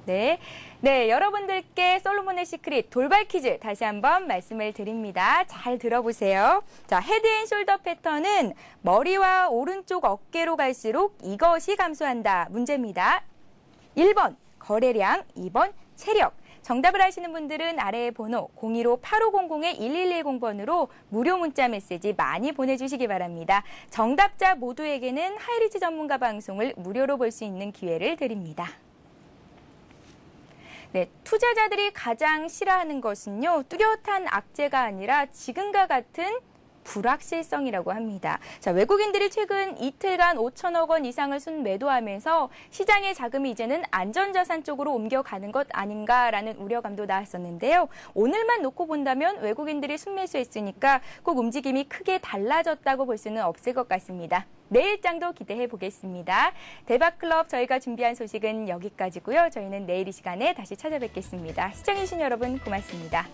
네. 네, 여러분들께 솔로몬의 시크릿 돌발 퀴즈 다시 한번 말씀을 드립니다. 잘 들어보세요. 자, 헤드 앤 숄더 패턴은 머리와 오른쪽 어깨로 갈수록 이것이 감소한다. 문제입니다. 1번 거래량, 2번 체력. 정답을 아시는 분들은 아래의 번호 015-8500-1110번으로 무료 문자 메시지 많이 보내주시기 바랍니다. 정답자 모두에게는 하이리치 전문가 방송을 무료로 볼 수 있는 기회를 드립니다. 네, 투자자들이 가장 싫어하는 것은요, 뚜렷한 악재가 아니라 지금과 같은 불확실성이라고 합니다. 자, 외국인들이 최근 이틀간 5천억 원 이상을 순매도하면서 시장의 자금이 이제는 안전자산 쪽으로 옮겨가는 것 아닌가라는 우려감도 나왔었는데요. 오늘만 놓고 본다면 외국인들이 순매수했으니까 꼭 움직임이 크게 달라졌다고 볼 수는 없을 것 같습니다. 내일장도 기대해 보겠습니다. 대박클럽 저희가 준비한 소식은 여기까지고요. 저희는 내일 이 시간에 다시 찾아뵙겠습니다. 시청해주신 여러분 고맙습니다.